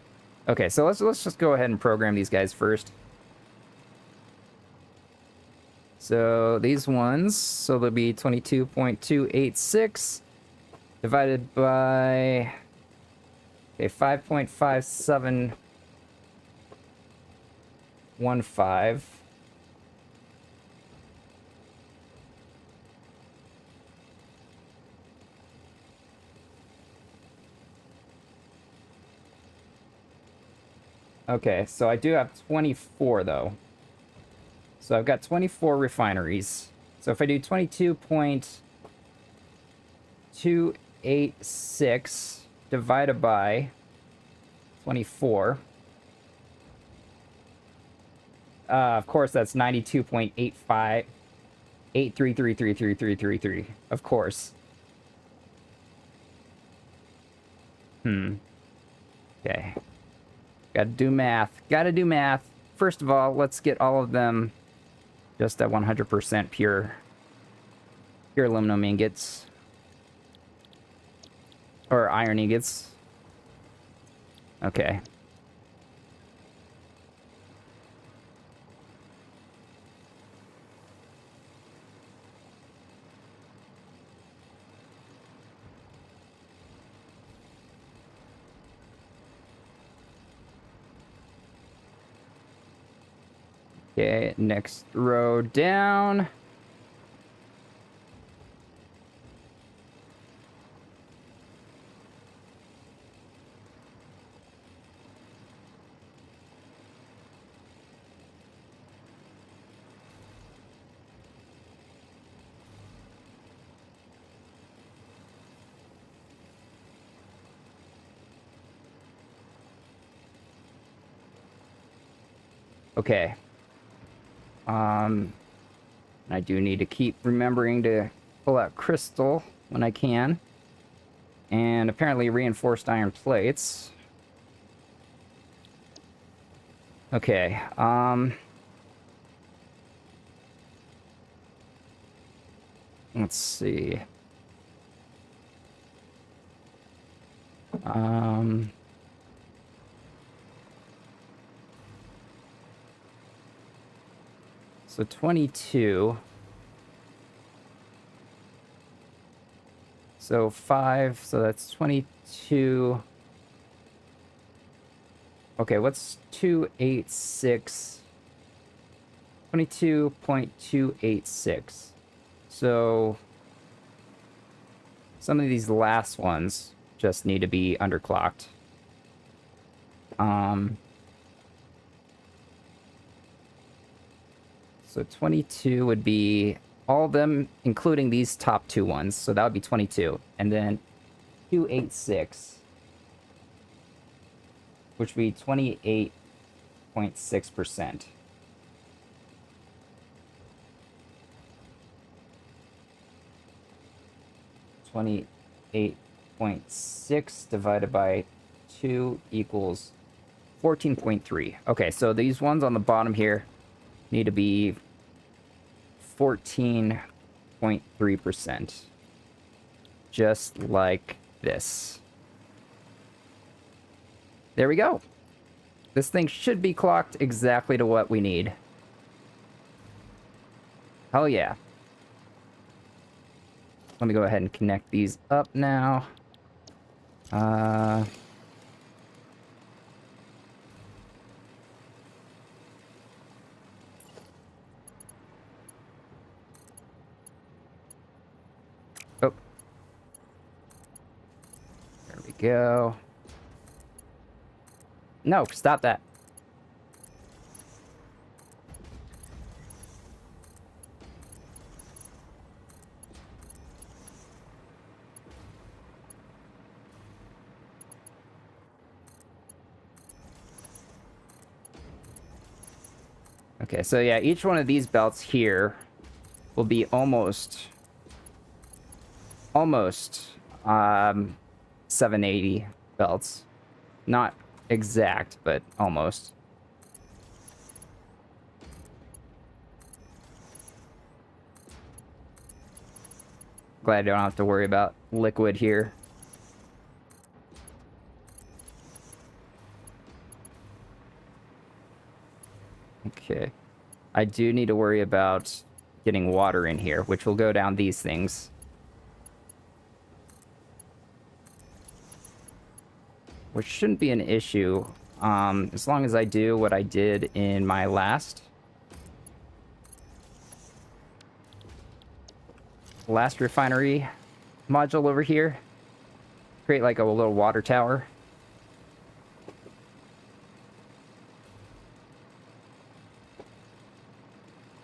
Okay, so let's just go ahead and program these guys first. So these ones, so they'll be 22.286 divided by 5.5715. Okay, so I do have 24 though. So I've got 24 refineries. So if I do 22.286 divided by 24, of course that's 92.85, 833333333. Of course. Okay. Gotta do math. Gotta do math. First of all, let's get all of them just at 100% pure aluminum ingots. Or iron ingots. Okay. Okay, next row down. Okay. I do need to keep remembering to pull out crystal when I can. And apparently reinforced iron plates. Okay, let's see. So 22. So 5, so that's 22. Okay, what's 286? 22.286. So some of these last ones just need to be underclocked. So 22 would be all of them, including these top two ones. So that would be 22. And then 286, which would be 28.6%. .6 divided by 2 equals 14.3. Okay, so these ones on the bottom here need to be 14.3%. Just like this. There we go. This thing should be clocked exactly to what we need. Hell yeah. Let me go ahead and connect these up now. Oh. There we go. No, stop that. Okay, so yeah, each one of these belts here will be almost 780 belts. Not exact, but almost. Glad I don't have to worry about liquid here. Okay. I do need to worry about getting water in here, which will go down these things. Which shouldn't be an issue, as long as I do what I did in my last refinery module over here. Create like a little water tower.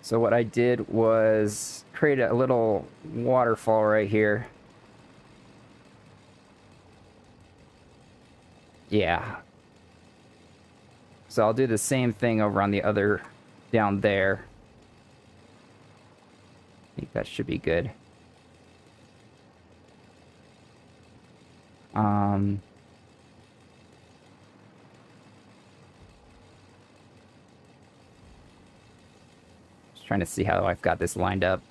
So what I did was create a little waterfall right here. Yeah. So I'll do the same thing over on the other down there. I think that should be good. Just trying to see how I've got this lined up.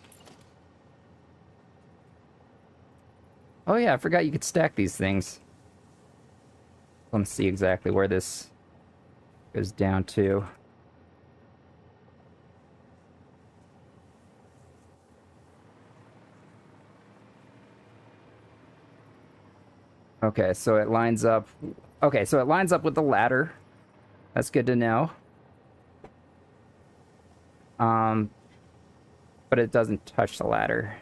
Oh yeah, I forgot you could stack these things. Let's see exactly where this goes down to. Okay, so it lines up. Okay, so it lines up with the ladder. That's good to know. But it doesn't touch the ladder.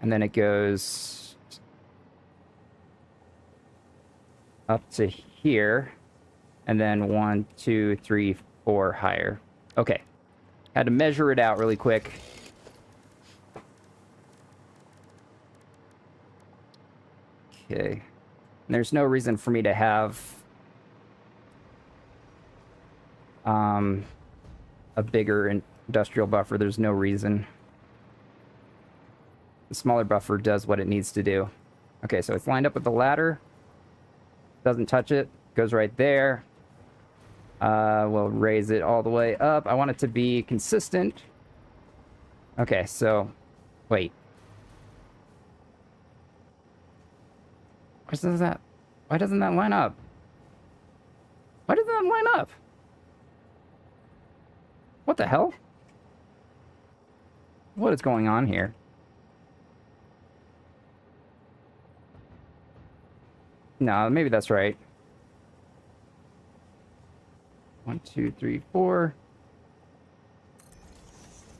And then it goes up to here, and then 1, 2, 3, 4 higher. Okay, had to measure it out really quick. Okay, and there's no reason for me to have a bigger industrial buffer. There's no reason. The smaller buffer does what it needs to do. Okay, so it's lined up with the ladder. Doesn't touch it. Goes right there. We'll raise it all the way up. I want it to be consistent. Okay, so... Wait. Why doesn't that line up? Why doesn't that line up? What the hell? What is going on here? No, maybe that's right. 1, 2, 3, 4.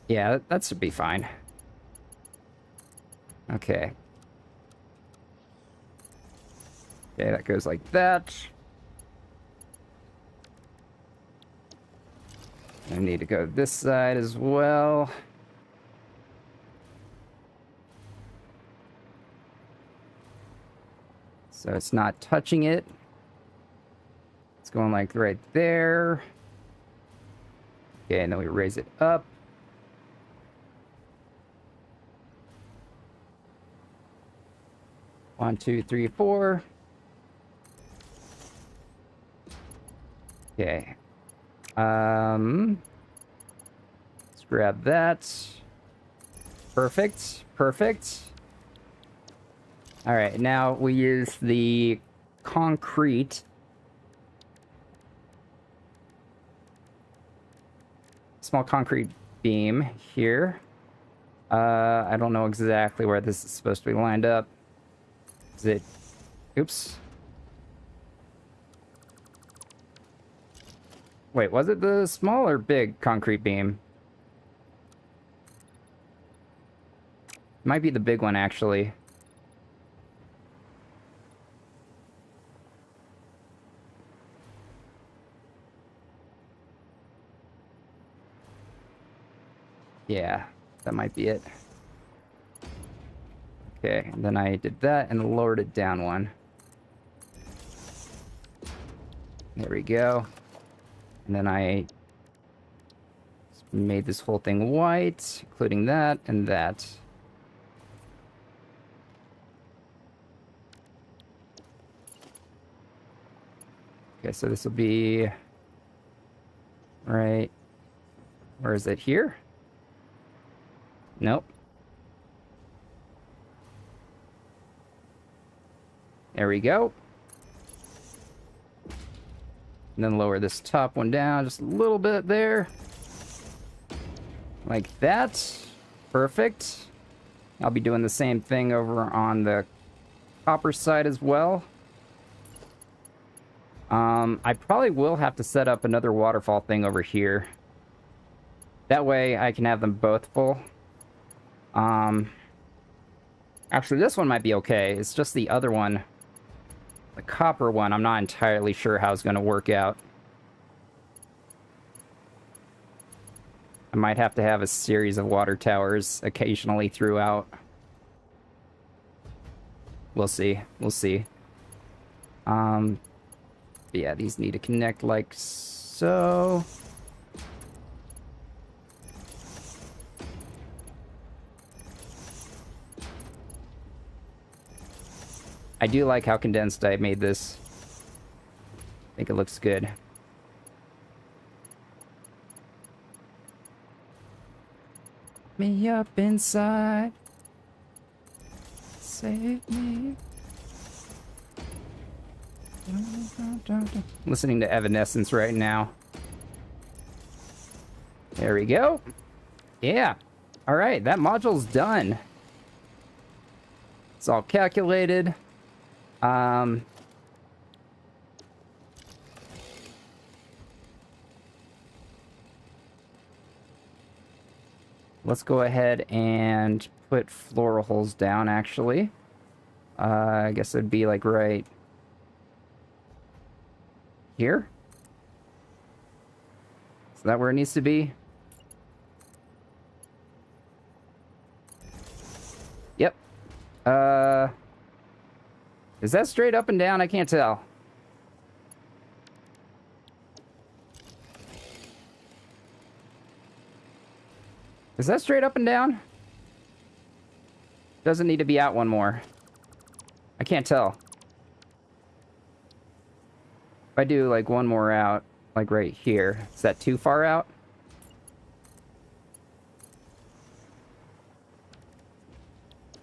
Yeah, that should be fine. Okay. Okay, that goes like that. I need to go this side as well. So it's not touching it. It's going like right there. Okay, and then we raise it up. One, two, three, four. Okay. Let's grab that. Perfect. Perfect. All right, now we use the concrete. Small concrete beam here. I don't know exactly where this is supposed to be lined up. Is it... Oops. Wait, was it the small or big concrete beam? Might be the big one, actually. Yeah, that might be it. Okay, and then I did that and lowered it down one. There we go. And then I made this whole thing white, including that and that. Okay, so this will be... Right... Where is it? Here? Nope. There we go. And then lower this top one down just a little bit there. Like that. Perfect. I'll be doing the same thing over on the copper side as well. I probably will have to set up another waterfall thing over here. That way I can have them both full. Actually, this one might be okay. It's just the other one. The copper one, I'm not entirely sure how it's going to work out. I might have to have a series of water towers occasionally throughout. We'll see. We'll see. Yeah, these need to connect like so. I do like how condensed I made this. I think it looks good. Me up inside. Save me. Listening to Evanescence right now. There we go. Yeah. All right, that module's done. It's all calculated. Let's go ahead and put floor holes down, actually. I guess it'd be like right here. Is that where it needs to be? Yep. Is that straight up and down? I can't tell. Is that straight up and down? Doesn't need to be out one more. I can't tell. If I do like one more out, like right here, is that too far out?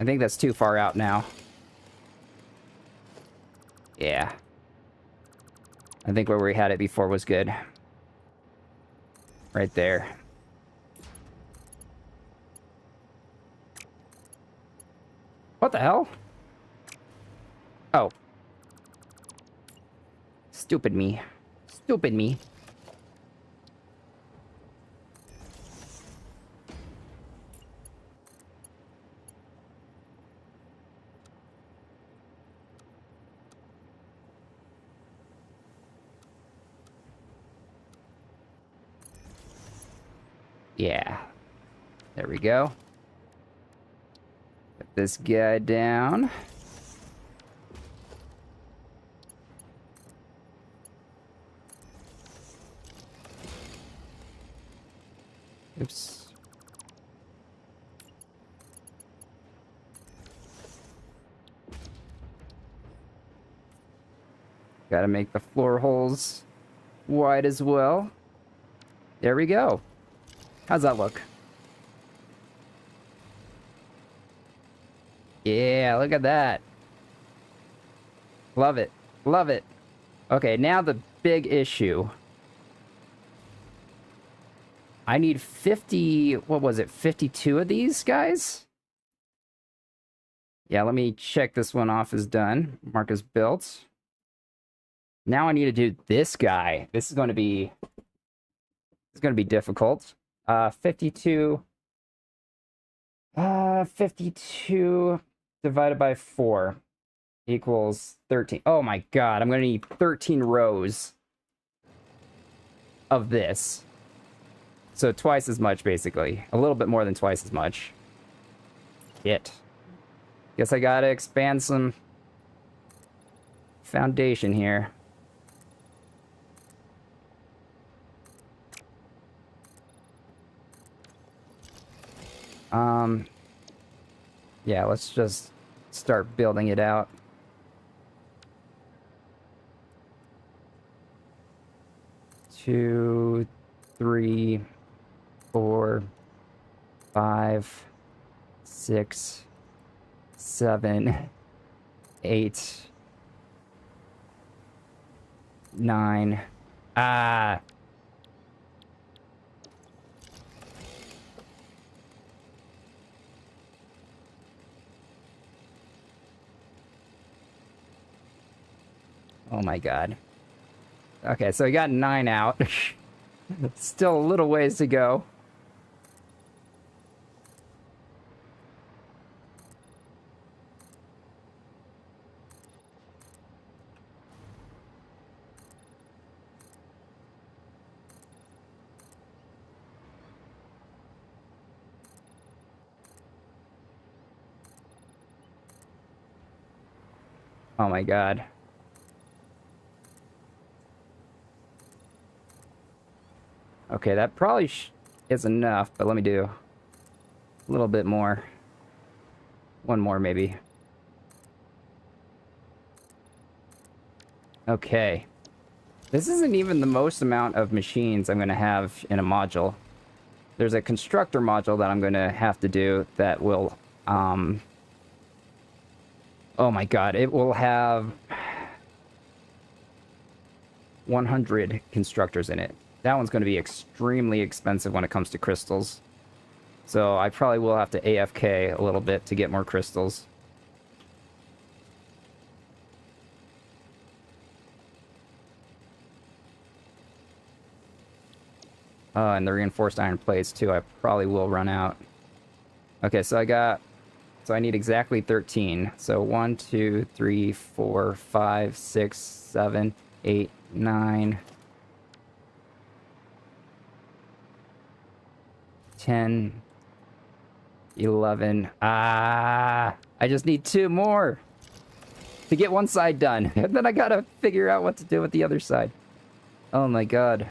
I think that's too far out now. Yeah. I think where we had it before was good. Right there. What the hell? Oh. Stupid me. Stupid me. Yeah. There we go. Put this guy down. Oops. Gotta make the floor holes wide as well. There we go. How's that look? Yeah, look at that. Love it. Love it. Okay, now the big issue. I need 50... What was it? 52 of these guys? Yeah, let me check this one off as done. Mark as built. Now I need to do this guy. This is going to be... It's going to be difficult. 52... 52 divided by 4 equals 13. Oh my god, I'm going to need 13 rows of this. So twice as much, basically. A little bit more than twice as much. Shit. Guess I gotta expand some foundation here. Yeah, let's just start building it out. Two, 3, 4, 5, 6, 7, 8, 9. Ah. Oh my god. Okay, so I got 9 out. Still a little ways to go. Oh my god. Okay, that probably is enough, but let me do a little bit more. One more, maybe. Okay. This isn't even the most amount of machines I'm going to have in a module. There's a constructor module that I'm going to have to do that will, oh my god, it will have 100 constructors in it. That one's going to be extremely expensive when it comes to crystals. So I probably will have to AFK a little bit to get more crystals. And the reinforced iron plates too, I probably will run out. Okay, so I need exactly 13. So 1, 2, 3, 4, 5, 6, 7, 8, 9... 10, 11. I just need 2 more to get one side done. And then I gotta figure out what to do with the other side. Oh my god.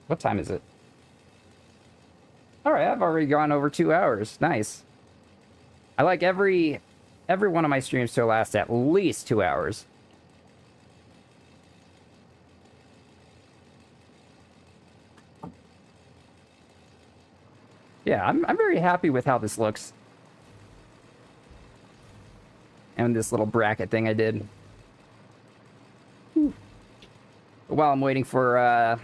What time is it? Alright, I've already gone over 2 hours. Nice. I like every one of my streams to last at least 2 hours. Yeah, I'm very happy with how this looks. And this little bracket thing I did. Whew. While I'm waiting for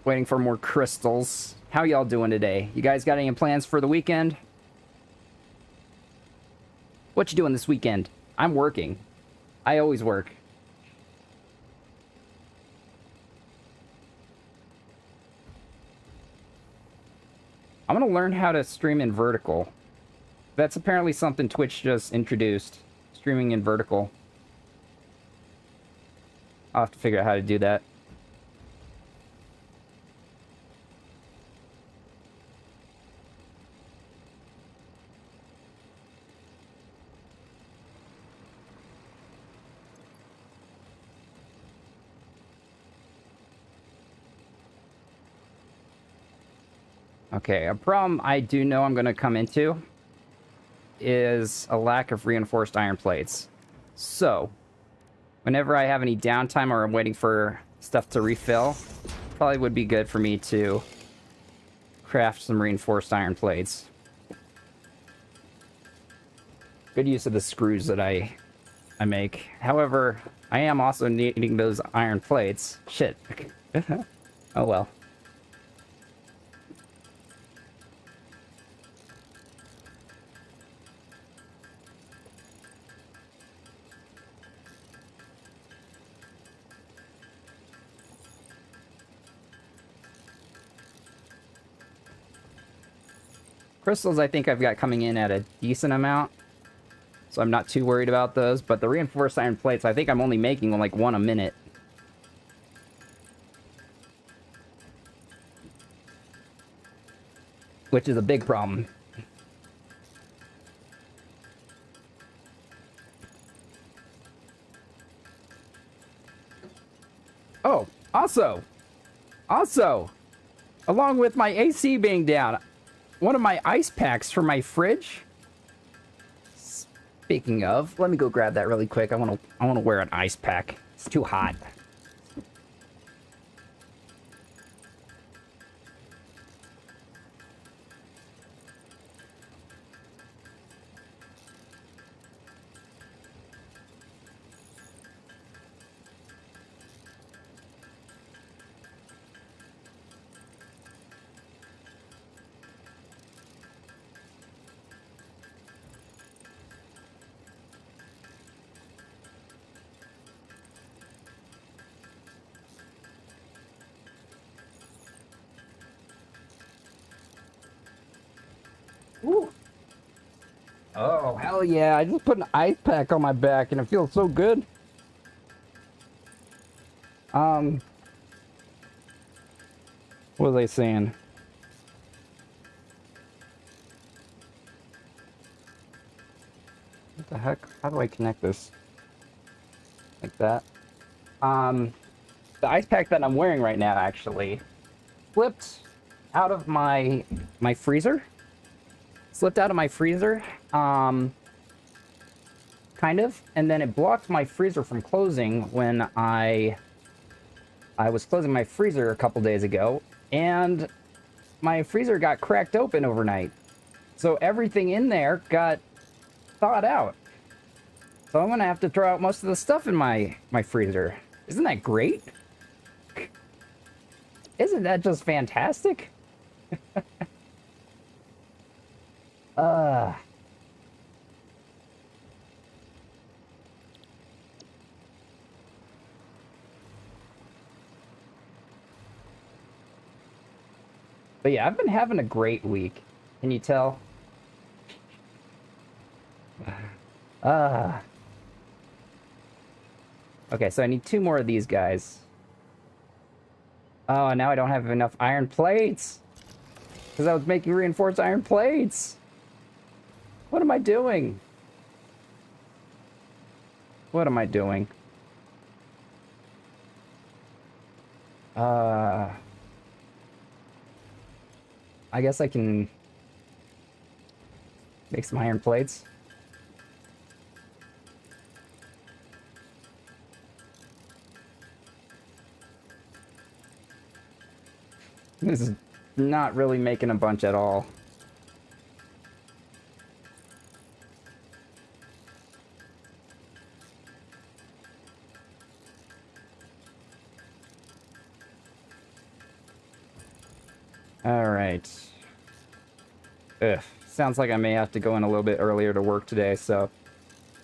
Waiting for more crystals. How y'all doing today? You guys got any plans for the weekend? What you doing this weekend? I'm working. I always work. I'm gonna learn how to stream in vertical. That's apparently something Twitch just introduced. Streaming in vertical. I'll have to figure out how to do that. Okay, a problem I do know I'm going to come into is a lack of reinforced iron plates. So, whenever I have any downtime or I'm waiting for stuff to refill, probably would be good for me to craft some reinforced iron plates. Good use of the screws that I make. However, I am also needing those iron plates. Shit. Oh well. Crystals, I think I've got coming in at a decent amount, so I'm not too worried about those. But the reinforced iron plates, I think I'm only making like one a minute. Which is a big problem. Oh, also, along with my AC being down, one of my ice packs for my fridge. Speaking of, let me go grab that really quick. I want to wear an ice pack. It's too hot. Ooh. Oh, hell yeah. I just put an ice pack on my back and it feels so good. What was I saying? What the heck? How do I connect this? Like that. The ice pack that I'm wearing right now actually flipped out of my freezer. Slipped out of my freezer, kind of, and then it blocked my freezer from closing when I was closing my freezer a couple days ago, and my freezer got cracked open overnight. So everything in there got thawed out. So I'm gonna have to throw out most of the stuff in my freezer. Isn't that great? Isn't that just fantastic? But yeah, I've been having a great week. Can you tell? Okay, so I need 2 more of these guys. Oh, now I don't have enough iron plates. Because I was making reinforced iron plates. What am I doing? What am I doing? I guess I can make some iron plates. This is not really making a bunch at all. All right. Ugh. Sounds like I may have to go in a little bit earlier to work today, so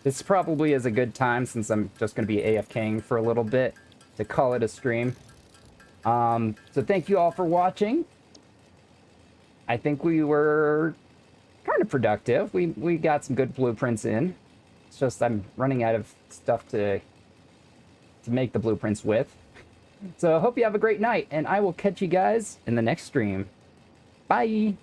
this probably is a good time since I'm just going to be AFKing for a little bit to call it a stream. So thank you all for watching. I think we were kind of productive. We got some good blueprints in. It's just I'm running out of stuff to make the blueprints with. So I hope you have a great night, and I will catch you guys in the next stream. Bye!